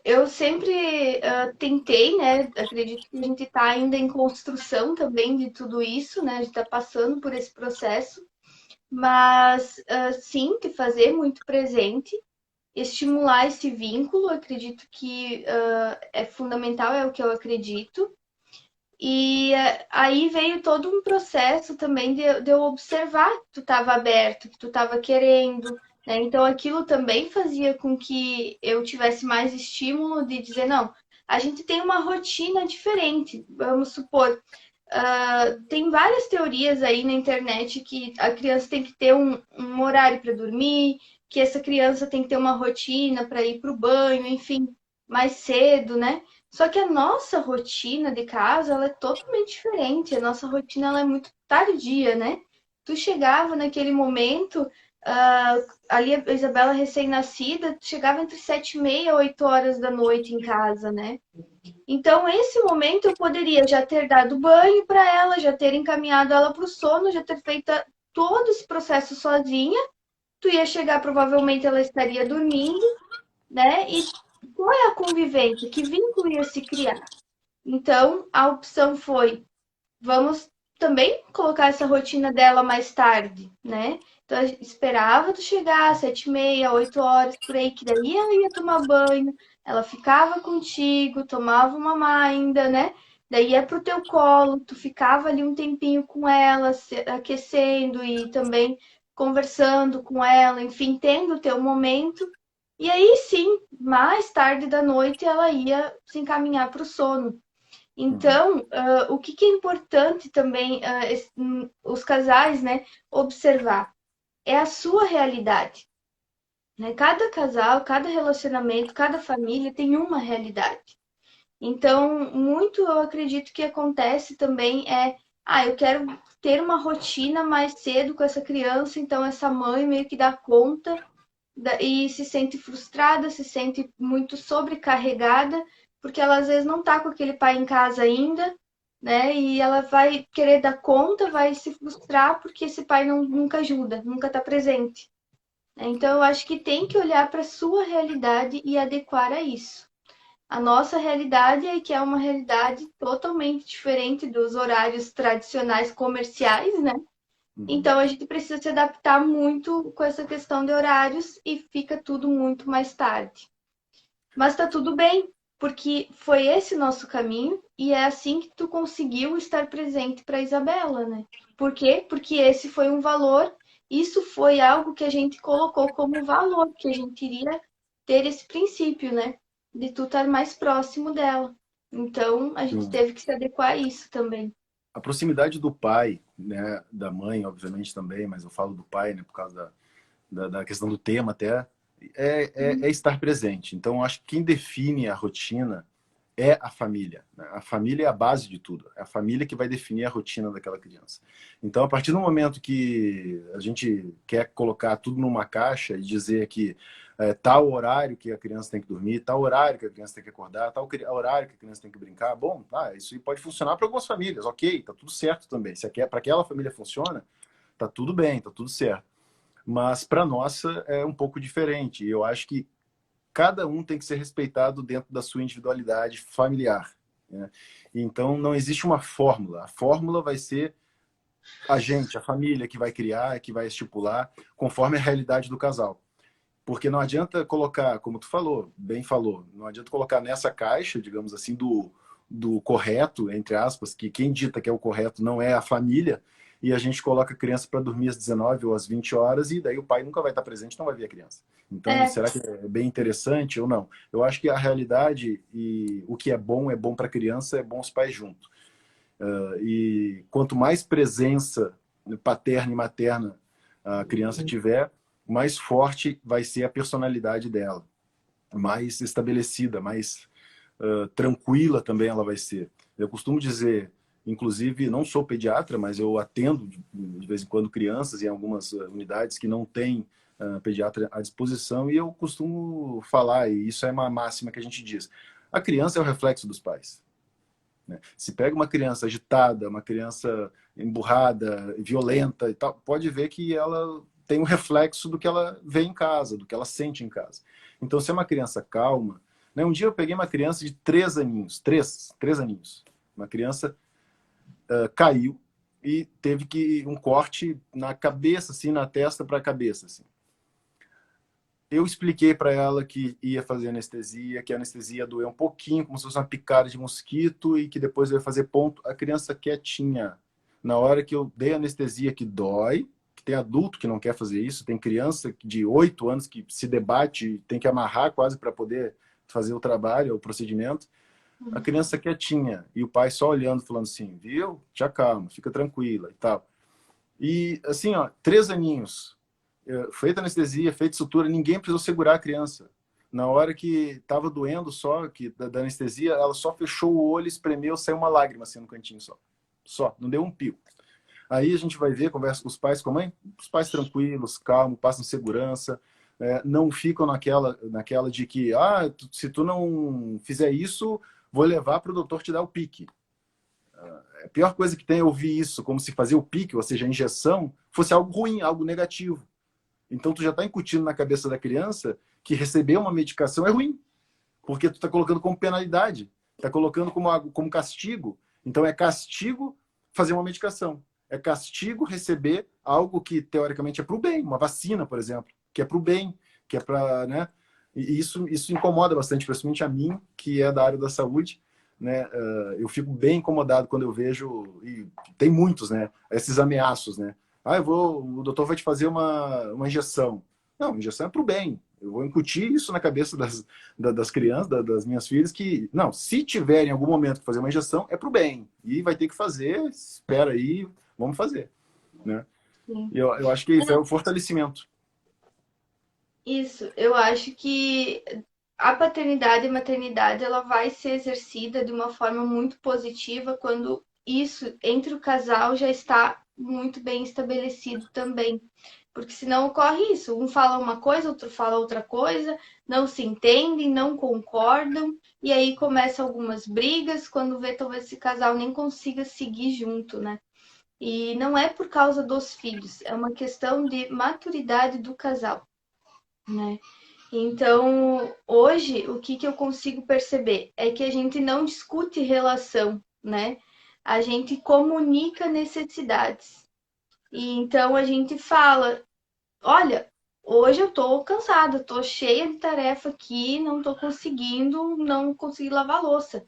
Eu sempre tentei, né? Acredito que a gente está ainda em construção também de tudo isso, né? A gente está passando por esse processo, mas sim, que fazer muito presente, estimular esse vínculo, acredito que é fundamental, é o que eu acredito. E aí veio todo um processo também de eu observar que tu estava aberto, que tu estava querendo, né? Então aquilo também fazia com que eu tivesse mais estímulo de dizer, não, a gente tem uma rotina diferente. Vamos supor, tem várias teorias aí na internet que a criança tem que ter um horário para dormir, que essa criança tem que ter uma rotina para ir para o banho, enfim, mais cedo, né? Só que a nossa rotina de casa, ela é totalmente diferente. A nossa rotina, ela é muito tardia, né? Tu chegava naquele momento, uh, ali a Isabela recém-nascida, tu chegava entre 7h30 e 8 horas da noite em casa, né? Então, esse momento eu poderia já ter dado banho para ela, já ter encaminhado ela para o sono, já ter feito todo esse processo sozinha. Tu ia chegar, provavelmente ela estaria dormindo, né? E qual é a convivência? Que vínculo ia se criar? Então, a opção foi: vamos também colocar essa rotina dela mais tarde, né? Então, eu esperava tu chegar às 7h30, 8 horas, por aí, que daí ela ia tomar banho, ela ficava contigo, tomava uma mamá ainda, né? Daí ia pro teu colo, tu ficava ali um tempinho com ela, aquecendo e também conversando com ela, enfim, tendo o teu momento. E aí sim, mais tarde da noite ela ia se encaminhar para o sono. Uhum. Então, o que é importante também, os casais, né, observar é a sua realidade, né? Cada casal, cada relacionamento, cada família tem uma realidade. Então, muito eu acredito que acontece também eu quero ter uma rotina mais cedo com essa criança, então essa mãe meio que dá conta e se sente frustrada, se sente muito sobrecarregada, porque ela às vezes não tá com aquele pai em casa ainda, né? E ela vai querer dar conta, vai se frustrar porque esse pai nunca ajuda, nunca tá presente. Então eu acho que tem que olhar para a sua realidade e adequar a isso. A nossa realidade é que é uma realidade totalmente diferente dos horários tradicionais comerciais, né? Uhum. Então a gente precisa se adaptar muito com essa questão de horários e fica tudo muito mais tarde. Mas tá tudo bem, porque foi esse nosso caminho e é assim que tu conseguiu estar presente para Isabela, né? Por quê? Porque esse foi um valor, isso foi algo que a gente colocou como valor, que a gente iria ter esse princípio, né? De tu estar mais próximo dela. Então a gente Sim. teve que se adequar a isso também. A proximidade do pai, né, da mãe, obviamente também, mas eu falo do pai, né, por causa da questão do tema até, é estar presente. Então, acho que quem define a rotina é a família, né? A família é a base de tudo. É a família que vai definir a rotina daquela criança. Então, a partir do momento que a gente quer colocar tudo numa caixa e dizer que tal horário que a criança tem que dormir, tal horário que a criança tem que acordar, tal horário que a criança tem que brincar, bom, isso pode funcionar para algumas famílias, ok, tá tudo certo também. Se para aquela família funciona, tá tudo bem, tá tudo certo. Mas para nossa é um pouco diferente. E eu acho que cada um tem que ser respeitado dentro da sua individualidade familiar, né? Então, não existe uma fórmula. A fórmula vai ser a gente, a família, que vai criar, que vai estipular, conforme a realidade do casal. Porque não adianta colocar, como tu falou, bem falou, não adianta colocar nessa caixa, digamos assim, do correto, entre aspas, que quem dita que é o correto não é a família, e a gente coloca a criança para dormir às 19 ou às 20 horas, e daí o pai nunca vai estar presente, não vai ver a criança. Então, É, será que é bem interessante ou não? Eu acho que a realidade e o que é bom para a criança, é bom os pais juntos. E quanto mais presença paterna e materna a criança tiver, mais forte vai ser a personalidade dela, mais estabelecida, mais tranquila também ela vai ser. Eu costumo dizer, inclusive, não sou pediatra, mas eu atendo de vez em quando crianças em algumas unidades que não têm pediatra à disposição, e eu costumo falar, e isso é uma máxima que a gente diz: a criança é o reflexo dos pais, né? Se pega uma criança agitada, uma criança emburrada, violenta e tal, pode ver que ela tem um reflexo do que ela vê em casa, do que ela sente em casa. Então, se é uma criança calma, né? Um dia eu peguei uma criança de 3 aninhos, três aninhos. Uma criança caiu e teve um corte na cabeça, assim, na testa para a cabeça, assim. Eu expliquei para ela que ia fazer anestesia, que a anestesia ia doer um pouquinho, como se fosse uma picada de mosquito, e que depois eu ia fazer ponto. A criança quietinha. Na hora que eu dei anestesia, que dói, que tem adulto que não quer fazer isso, tem criança de 8 anos que se debate, tem que amarrar quase para poder fazer o trabalho, o procedimento. A criança quietinha, e o pai só olhando, falando assim, viu? Te acalma, fica tranquila e tal. E assim, ó, 3 aninhos, feita anestesia, feita sutura, ninguém precisou segurar a criança. Na hora que estava doendo só, da anestesia, ela só fechou o olho, espremeu, saiu uma lágrima assim no cantinho só. Só, não deu um pio. Aí a gente vai ver, conversa com os pais, com a mãe, os pais tranquilos, calmos, passam segurança, não ficam naquela de que, se tu não fizer isso, vou levar para o doutor te dar o pique. A pior coisa que tem é ouvir isso, como se fazer o pique, ou seja, a injeção, fosse algo ruim, algo negativo. Então, tu já está incutindo na cabeça da criança que receber uma medicação é ruim, porque tu está colocando como penalidade, está colocando como castigo. Então, é castigo fazer uma medicação. É castigo receber algo que, teoricamente, é para o bem. Uma vacina, por exemplo, que é para o bem, que é para... né? E isso incomoda bastante, principalmente a mim, que é da área da saúde. Né? Eu fico bem incomodado quando eu vejo, e tem muitos, né? Esses ameaços, né? O doutor vai te fazer uma injeção. Não, injeção é para o bem. Eu vou incutir isso na cabeça das crianças, das minhas filhas, que, não, se tiver em algum momento que fazer uma injeção, é para o bem. E vai ter que fazer, espera aí, vamos fazer. Né? E eu acho que isso é o fortalecimento. Isso, eu acho que a paternidade e maternidade ela vai ser exercida de uma forma muito positiva quando isso entre o casal já está muito bem estabelecido também. Porque senão ocorre isso, um fala uma coisa, outro fala outra coisa, não se entendem, não concordam, e aí começam algumas brigas, quando vê talvez esse casal nem consiga seguir junto, né? E não é por causa dos filhos, é uma questão de maturidade do casal, né? Então, hoje, o que eu consigo perceber é que a gente não discute relação, né? A gente comunica necessidades. E então a gente fala, olha, hoje eu tô cansada, tô cheia de tarefa aqui, não consegui lavar a louça.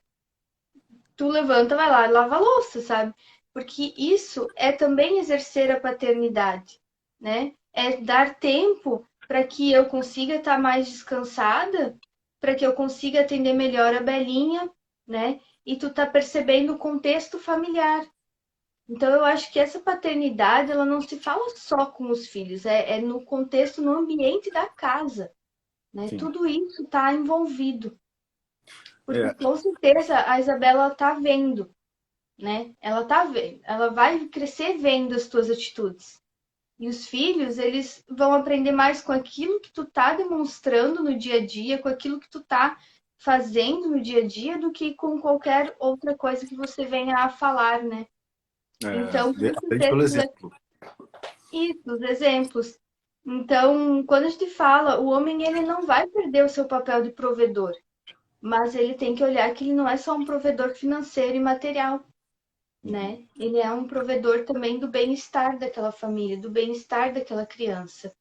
Tu levanta, vai lá e lava a louça, sabe? Porque isso é também exercer a paternidade, né? É dar tempo para que eu consiga estar mais descansada, para que eu consiga atender melhor a Belinha, né? E tu tá percebendo o contexto familiar. Então eu acho que essa paternidade, ela não se fala só com os filhos, é no contexto, no ambiente da casa, né? Sim. Tudo isso está envolvido. Porque É, com certeza a Isabela tá vendo, né? Ela tá vendo, ela vai crescer vendo as tuas atitudes. E os filhos, eles vão aprender mais com aquilo que tu tá demonstrando no dia a dia, com aquilo que tu tá fazendo no dia a dia, do que com qualquer outra coisa que você venha a falar, né? Então, com aprende pelo certeza, exemplo. isso, os exemplos. Então, quando a gente fala, o homem ele não vai perder o seu papel de provedor, mas ele tem que olhar que ele não é só um provedor financeiro e material, né? Ele é um provedor também do bem-estar daquela família, do bem-estar daquela criança.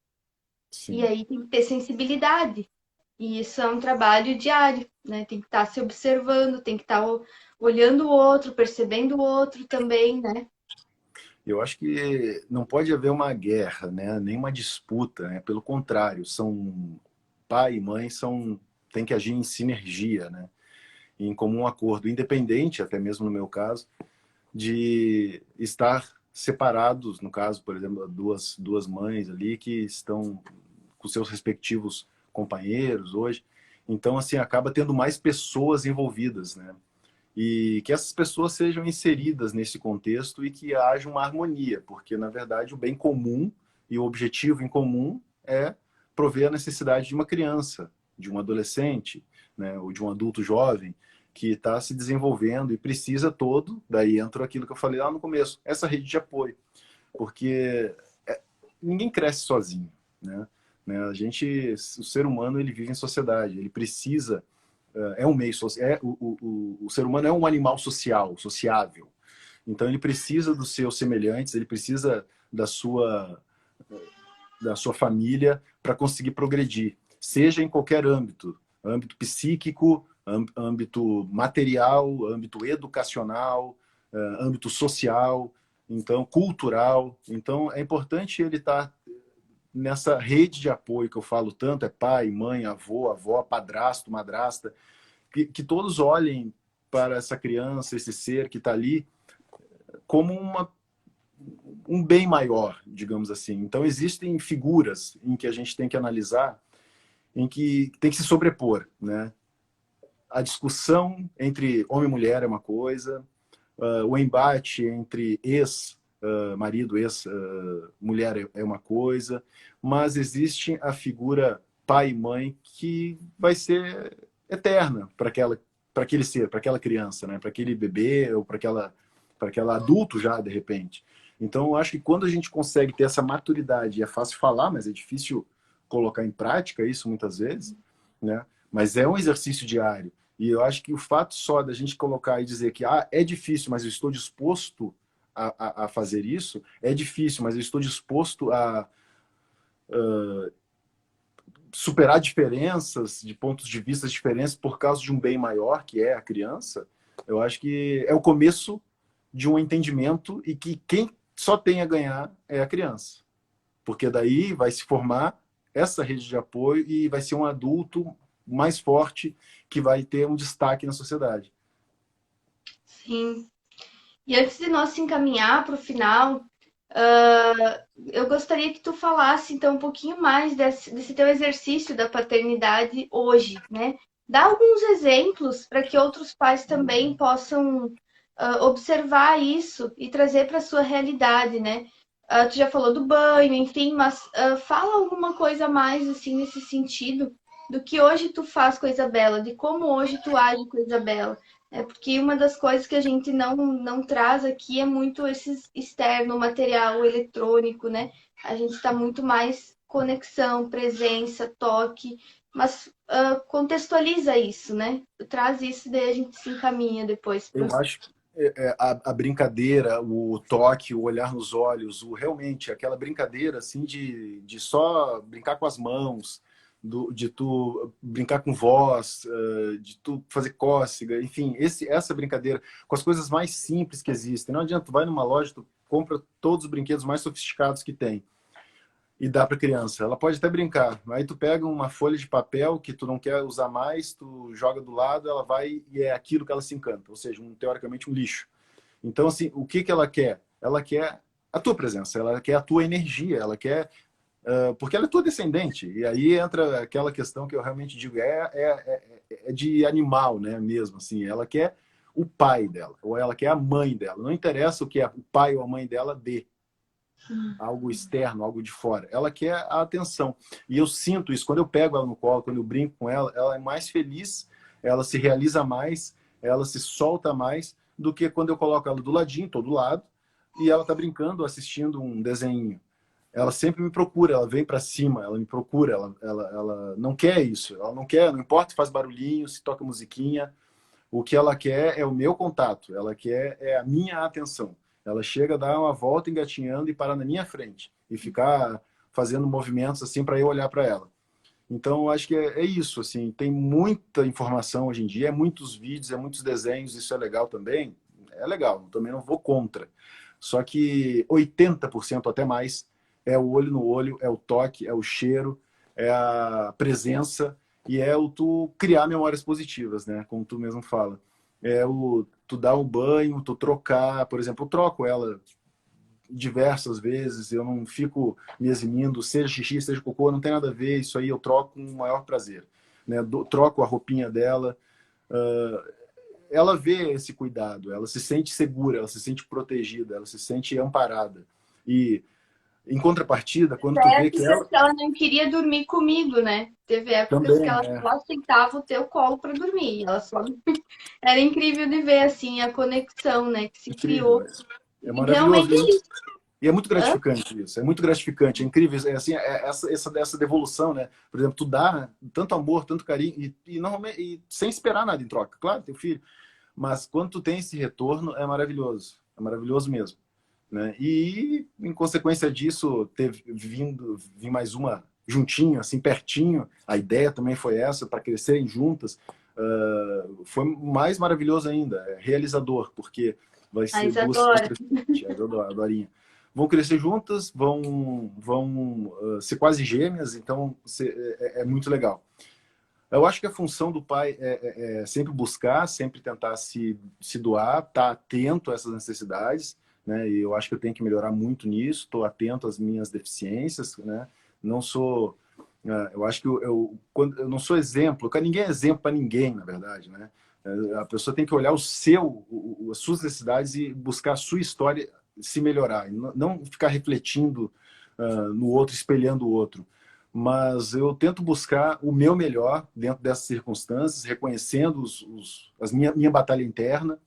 E Sim. aí tem que ter sensibilidade. E isso é um trabalho diário, né? Tem que estar se observando, tem que estar olhando o outro, percebendo o outro também, né? Eu acho que não pode haver uma guerra, né? Nem uma disputa, né? Pelo contrário, pai e mãe têm que agir em sinergia, né? Em comum acordo, independente, até mesmo no meu caso, de estar separados, no caso, por exemplo, duas mães ali que estão com seus respectivos companheiros hoje. Então, assim, acaba tendo mais pessoas envolvidas, né? E que essas pessoas sejam inseridas nesse contexto e que haja uma harmonia, porque, na verdade, o bem comum e o objetivo em comum é prover a necessidade de uma criança, de um adolescente, né, ou de um adulto jovem que está se desenvolvendo e precisa daí entra aquilo que eu falei lá no começo, essa rede de apoio. Porque ninguém cresce sozinho, né? A gente, o ser humano, ele vive em sociedade, ele precisa, é um meio social, o ser humano é um animal social, sociável. Então ele precisa dos seus semelhantes, ele precisa da sua família para conseguir progredir, seja em qualquer âmbito, âmbito psíquico, âmbito material, âmbito educacional, âmbito social, então cultural. Então é importante ele estar nessa rede de apoio que eu falo tanto, é pai, mãe, avô, avó, padrasto, madrasta, que todos olhem para essa criança, esse ser que está ali, como um bem maior, digamos assim. Então existem figuras em que a gente tem que analisar, em que tem que se sobrepor, né? A discussão entre homem e mulher é uma coisa, o embate entre ex-marido, ex-mulher é uma coisa, mas existe a figura pai e mãe que vai ser eterna para aquele ser, para aquela criança, né? Para aquele bebê ou para aquela adulto já, de repente. Então, eu acho que quando a gente consegue ter essa maturidade, e é fácil falar, mas é difícil colocar em prática isso muitas vezes, né? Mas é um exercício diário. E eu acho que o fato só da gente colocar e dizer que é difícil, mas eu estou disposto a fazer isso, é difícil, mas eu estou disposto a superar diferenças, de pontos de vista diferentes, por causa de um bem maior, que é a criança, eu acho que é o começo de um entendimento e que quem só tem a ganhar é a criança. Porque daí vai se formar essa rede de apoio e vai ser um adulto mais forte que vai ter um destaque na sociedade. Sim. E antes de nós se encaminhar para o final, eu gostaria que tu falasse então um pouquinho mais desse teu exercício da paternidade hoje, né? Dá alguns exemplos para que outros pais também possam observar isso e trazer para a sua realidade, né? Tu já falou do banho, enfim, mas fala alguma coisa a mais assim nesse sentido do que hoje tu faz com a Isabela, de como hoje tu age com a Isabela. É porque uma das coisas que a gente não traz aqui é muito esse externo, material eletrônico, né? A gente está muito mais conexão, presença, toque, mas contextualiza isso, né? Traz isso, daí a gente se encaminha depois para Eu acho que a brincadeira, o toque, o olhar nos olhos, realmente aquela brincadeira assim de só brincar com as mãos, de tu brincar com voz, de tu fazer cócega, enfim, essa brincadeira com as coisas mais simples que existem. Não adianta, tu vai numa loja, tu compra todos os brinquedos mais sofisticados que tem e dá para criança. Ela pode até brincar. Aí tu pega uma folha de papel que tu não quer usar mais, tu joga do lado, ela vai e é aquilo que ela se encanta. Ou seja, teoricamente um lixo. Então, assim, o que ela quer? Ela quer a tua presença, ela quer a tua energia, ela quer... porque ela é tua descendente. E aí entra aquela questão que eu realmente digo, é de animal, né, mesmo, assim. Ela quer o pai dela, ou ela quer a mãe dela. Não interessa o que o pai ou a mãe dela dê, algo externo, algo de fora. Ela quer a atenção. E eu sinto isso. Quando eu pego ela no colo, quando eu brinco com ela, ela é mais feliz, ela se realiza mais, ela se solta mais do que quando eu coloco ela do ladinho, todo lado, e ela está brincando, assistindo um desenho. Ela sempre me procura, ela vem para cima, ela me procura, ela não quer isso, ela não quer, não importa se faz barulhinho, se toca musiquinha, o que ela quer é o meu contato, ela quer é a minha atenção. Ela chega a dar uma volta engatinhando e parar na minha frente e ficar fazendo movimentos assim para eu olhar para ela. Então, eu acho que é isso, assim, tem muita informação hoje em dia, é muitos vídeos, é muitos desenhos, isso é legal também, é legal, também não vou contra. Só que 80% até mais é o olho no olho, é o toque, é o cheiro, é a presença e é o tu criar memórias positivas, né? Como tu mesmo fala. É o tu dar um banho, tu trocar, por exemplo, eu troco ela diversas vezes, eu não fico me eximindo, seja xixi, seja cocô, não tem nada a ver, isso aí eu troco com o maior prazer, né? Troco a roupinha dela, ela vê esse cuidado, ela se sente segura, ela se sente protegida, ela se sente amparada. E em contrapartida, quando tu vê que épocas ela que ela não queria dormir comigo, né? Teve épocas que também ela só aceitava o teu colo para dormir. Ela só... Era incrível de ver, assim, a conexão, né? Que se incrível, criou. é E maravilhoso. realmente é isso. E é muito Hã? gratificante isso, é muito gratificante, é incrível, é assim, essa devolução, né? Por exemplo, tu dá tanto amor, tanto carinho, e normalmente e sem esperar nada em troca. Claro, teu filho, mas quando tu tem esse retorno, é maravilhoso mesmo, né? E em consequência disso, vir mais uma juntinho, assim, pertinho, a ideia também foi essa, para crescerem juntas, foi mais maravilhoso ainda, é realizador, porque vai A ser duas, Isadora. a Dorinha, vão crescer juntas, vão ser quase gêmeas, então é muito legal. Eu acho que a função do pai é sempre buscar, sempre tentar se doar, estar tá atento a essas necessidades, né? E eu acho que eu tenho que melhorar muito nisso, estou atento às minhas deficiências, né? Não sou, eu acho que quando, eu não sou exemplo, ninguém é exemplo para ninguém, na verdade, né? A pessoa tem que olhar as suas necessidades e buscar a sua história se melhorar, e não ficar refletindo no outro, espelhando o outro, mas eu tento buscar o meu melhor dentro dessas circunstâncias, reconhecendo minha batalha interna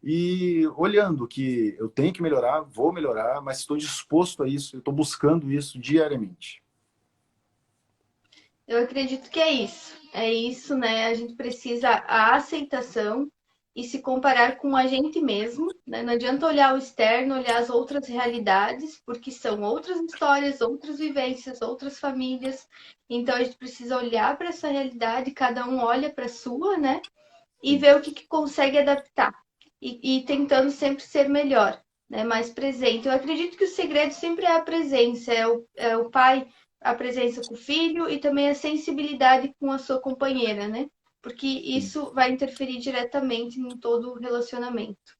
e olhando que eu tenho que melhorar, vou melhorar, mas estou disposto a isso, eu estou buscando isso diariamente. Eu acredito que é isso. É isso, né? A gente precisa a aceitação e se comparar com a gente mesmo, né? Não adianta olhar o externo, olhar as outras realidades, porque são outras histórias, outras vivências, outras famílias. Então a gente precisa olhar para essa realidade, cada um olha para a sua, né? E ver o que consegue adaptar. E tentando sempre ser melhor, né? Mais presente. Eu acredito que o segredo sempre é a presença, é o pai, a presença com o filho e também a sensibilidade com a sua companheira, né? Porque isso vai interferir diretamente em todo o relacionamento.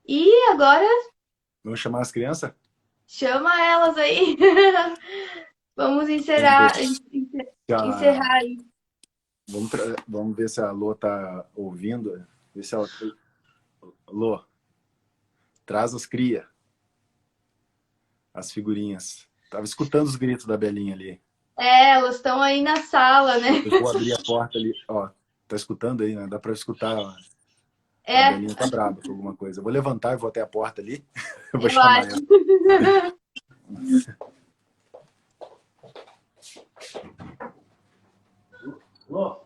E agora Vamos chamar as crianças? chama elas aí. Vamos Vamos ver se encerrar aí. vamos ver se a Lô está ouvindo. Ver se ela... Lô, traz as cria, as figurinhas. Tava escutando os gritos da Belinha ali. É, elas estão aí na sala, né? Eu vou abrir a porta ali. Ó, tá escutando aí, né? Dá para escutar. Ó. A É, Belinha tá braba com alguma coisa. Eu vou levantar e vou até a porta ali. Eu vou eu chamar acho. ela. Lô,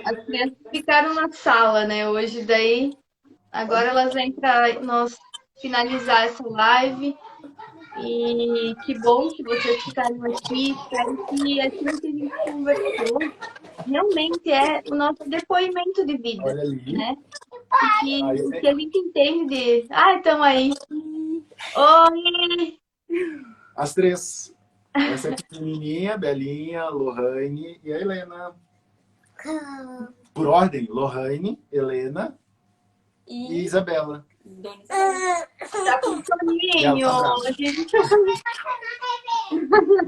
As crianças ficaram na sala, né? Hoje, daí, agora elas vêm para nós finalizar essa live. E que bom que vocês ficaram aqui. Espero que aquilo que a gente conversou realmente é o nosso depoimento de vida, olha ali. né? E Aí, que a gente entende de. Ah, estão aí. Oi! as três. Essa é a pequenininha, Belinha, Lohane e a Helena. Por ordem, Lohane, Helena e Isabela. Tá com E ela soninho! tá brava. A gente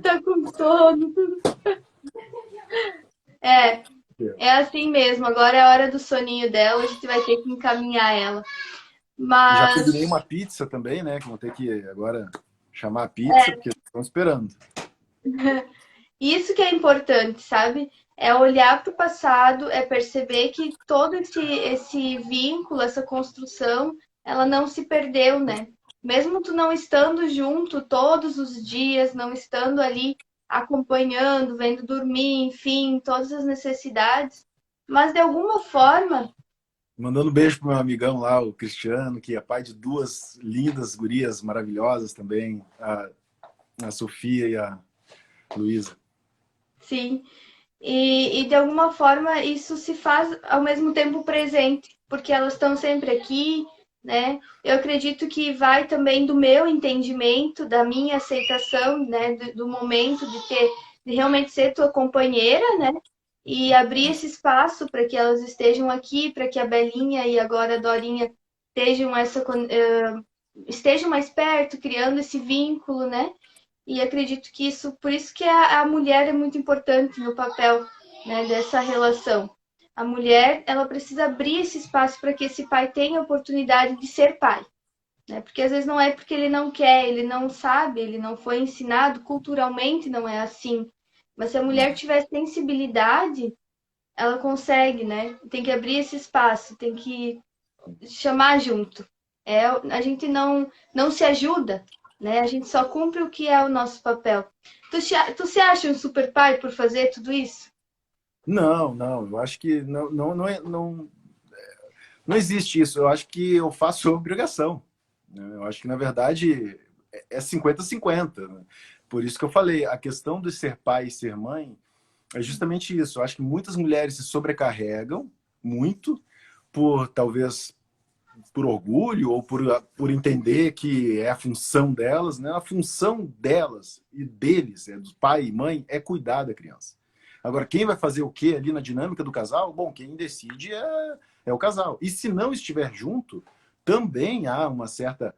tá com sono. É, é assim mesmo. Agora é a hora do soninho dela, a gente vai ter que encaminhar ela. Já Mas combinei uma pizza também, né? Que vou ter que agora chamar a pizza, porque estão esperando. isso que é importante, sabe? É olhar para o passado, é perceber que todo esse vínculo, essa construção, ela não se perdeu, né? Mesmo tu não estando junto todos os dias, não estando ali acompanhando, vendo dormir, enfim, todas as necessidades, mas de alguma forma, Mandando um beijo pro meu amigão lá, o Cristiano, que é pai de duas lindas gurias maravilhosas também, a Sofia e a Luísa. sim, e de alguma forma isso se faz ao mesmo tempo presente, porque elas estão sempre aqui, né? Eu acredito que vai também do meu entendimento, da minha aceitação, né? Do momento de realmente ser tua companheira, né? E abrir esse espaço para que elas estejam aqui, para que a Belinha e agora a Dorinha estejam mais perto, criando esse vínculo, né? E acredito que isso, por isso que a mulher é muito importante no papel, né, dessa relação. A mulher, ela precisa abrir esse espaço para que esse pai tenha a oportunidade de ser pai, né? Porque às vezes não é porque ele não quer, ele não sabe, ele não foi ensinado, culturalmente não é assim. Mas se a mulher tiver sensibilidade, ela consegue, né? Tem que abrir esse espaço, tem que chamar junto. A gente não se ajuda, né? A gente só cumpre o que é o nosso papel. Tu se acha um super pai por fazer tudo isso? Não, não, eu acho que não existe isso. Eu acho que eu faço obrigação, né? Eu acho que, na verdade, é 50-50, né? Por isso que eu falei, a questão de ser pai e ser mãe é justamente isso. Eu acho que muitas mulheres se sobrecarregam muito por, talvez, por orgulho ou por entender que é a função delas, né? A função delas e deles, do pai e mãe, é cuidar da criança. Agora, quem vai fazer o que ali na dinâmica do casal? Bom, quem decide é o casal. E se não estiver junto, também há uma certa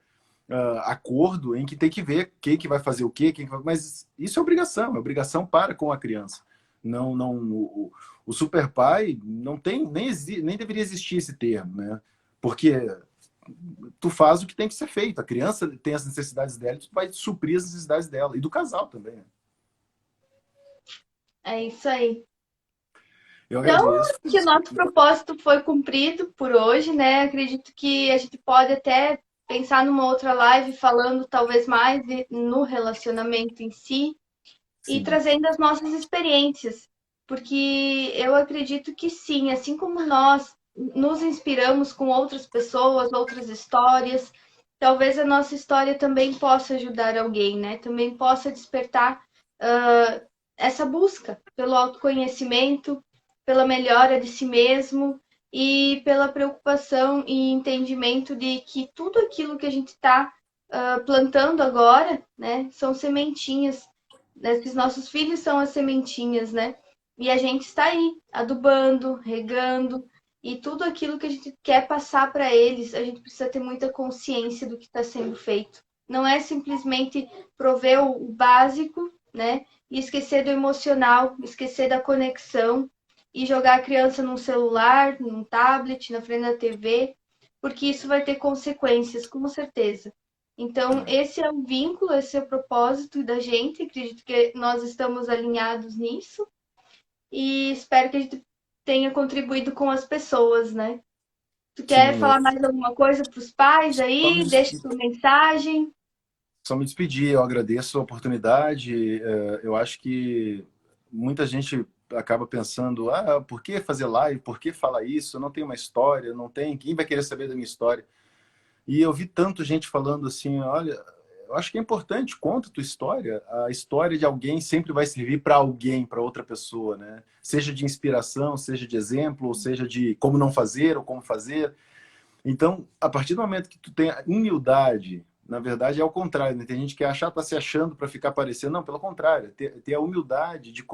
acordo em que tem que ver quem que vai fazer o quê, mas isso é obrigação para com a criança. Não, não, o super pai não tem nem deveria existir esse termo, né? Porque tu faz o que tem que ser feito. A criança tem as necessidades dela, tu vai suprir as necessidades dela e do casal também, né? É isso aí. Eu Então, agradeço. acho que o nosso propósito foi cumprido por hoje, né? Acredito que a gente pode até pensar numa outra live falando talvez mais no relacionamento em si e Sim, trazendo as nossas experiências, porque eu acredito que sim, assim como nós nos inspiramos com outras pessoas, outras histórias, talvez a nossa história também possa ajudar alguém, né? Também possa despertar essa busca pelo autoconhecimento, pela melhora de si mesmo e pela preocupação e entendimento de que tudo aquilo que a gente está plantando agora, né, são sementinhas. Esses nossos filhos são as sementinhas, né? E a gente está aí, adubando, regando, e tudo aquilo que a gente quer passar para eles, a gente precisa ter muita consciência do que está sendo feito. Não é simplesmente prover o básico, né? E esquecer do emocional, esquecer da conexão e jogar a criança num celular, num tablet, na frente da TV, porque isso vai ter consequências, com certeza. Então, é. esse é o vínculo, esse é o propósito da gente. Acredito que nós estamos alinhados nisso e espero que a gente tenha contribuído com as pessoas, né? Tu quer Sim, eu falar mais alguma coisa para os pais só me, aí? Deixa sua mensagem. só me despedir, eu agradeço a oportunidade. Eu acho que muita gente acaba pensando, por que fazer live? Por que falar isso? Eu não tenho uma história, não tem. Quem vai querer saber da minha história? E eu vi tanto gente falando assim, olha, eu acho que é importante, conta a tua história. A história de alguém sempre vai servir para alguém, para outra pessoa, né? Seja de inspiração, seja de exemplo, ou seja de como não fazer ou como fazer. Então, a partir do momento que tu tem a humildade, na verdade é ao contrário, né? Tem gente que acha, tá se achando para ficar parecendo. Não, pelo contrário, ter a humildade de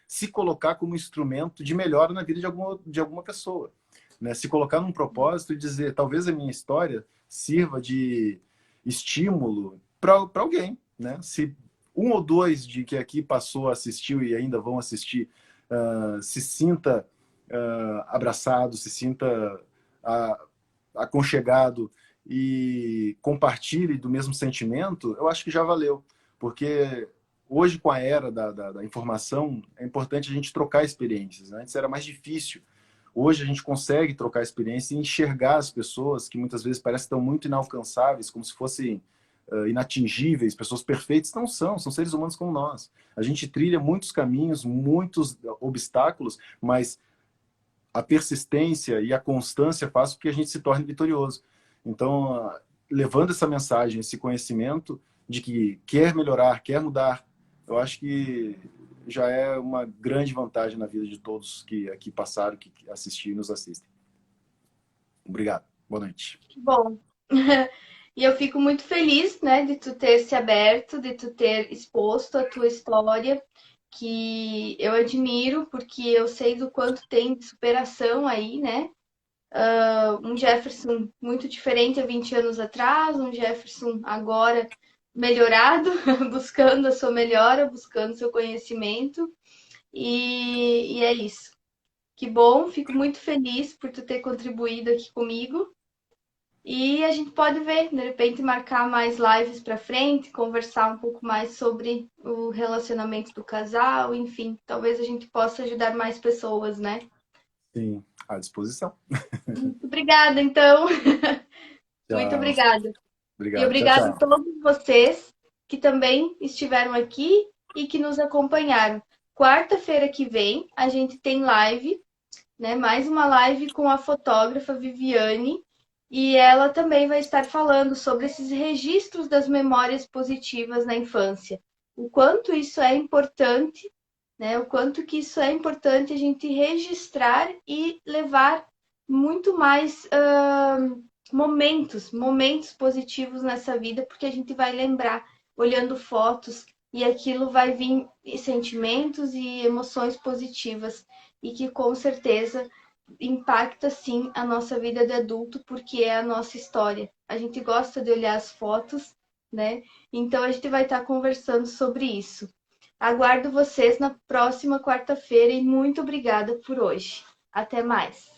se colocar como instrumento de melhora na vida de alguma pessoa, né? Se colocar num propósito e dizer, talvez a minha história sirva de estímulo para alguém, né? Se um ou dois de que aqui passou, assistiu e ainda vão assistir, se sinta abraçado, se sinta uh, aconchegado e compartilhe do mesmo sentimento, eu acho que já valeu. Porque hoje, com a era da informação, é importante a gente trocar experiências, né? Antes era mais difícil. Hoje a gente consegue trocar experiência e enxergar as pessoas que muitas vezes parecem tão muito inalcançáveis, como se fossem inatingíveis, pessoas perfeitas. Não são seres humanos como nós. A gente trilha muitos caminhos, muitos obstáculos, mas a persistência e a constância faz com que a gente se torne vitorioso. Então, levando essa mensagem, esse conhecimento de que quer melhorar, quer mudar, eu acho que já é uma grande vantagem na vida de todos que aqui passaram, que assistiram e nos assistem. Obrigado. Boa noite. Que bom. E eu fico muito feliz, né, de tu ter se aberto, de tu ter exposto a tua história, que eu admiro, porque eu sei do quanto tem de superação aí, né? Um Jefferson muito diferente há 20 anos atrás, um Jefferson agora melhorado, buscando a sua melhora, buscando seu conhecimento. E é isso. Que bom, fico muito feliz por tu ter contribuído aqui comigo. E a gente pode ver, de repente, marcar mais lives para frente, conversar um pouco mais sobre o relacionamento do casal, enfim, talvez a gente possa ajudar mais pessoas, né? Sim, à disposição. Muito obrigada, então. Muito Tchau. obrigada. E Obrigado. Tchau, obrigado a tchau. todos vocês que também estiveram aqui e que nos acompanharam. Quarta-feira que vem a gente tem live, né? Mais uma live com a fotógrafa Viviane, e ela também vai estar falando sobre esses registros das memórias positivas na infância. O quanto isso é importante, né? O quanto que isso é importante a gente registrar e levar muito mais momentos positivos nessa vida, porque a gente vai lembrar olhando fotos e aquilo vai vir sentimentos e emoções positivas e que com certeza impacta sim a nossa vida de adulto, porque é a nossa história. A gente gosta de olhar as fotos, né? Então a gente vai estar conversando sobre isso. Aguardo vocês na próxima quarta-feira e muito obrigada por hoje. Até mais.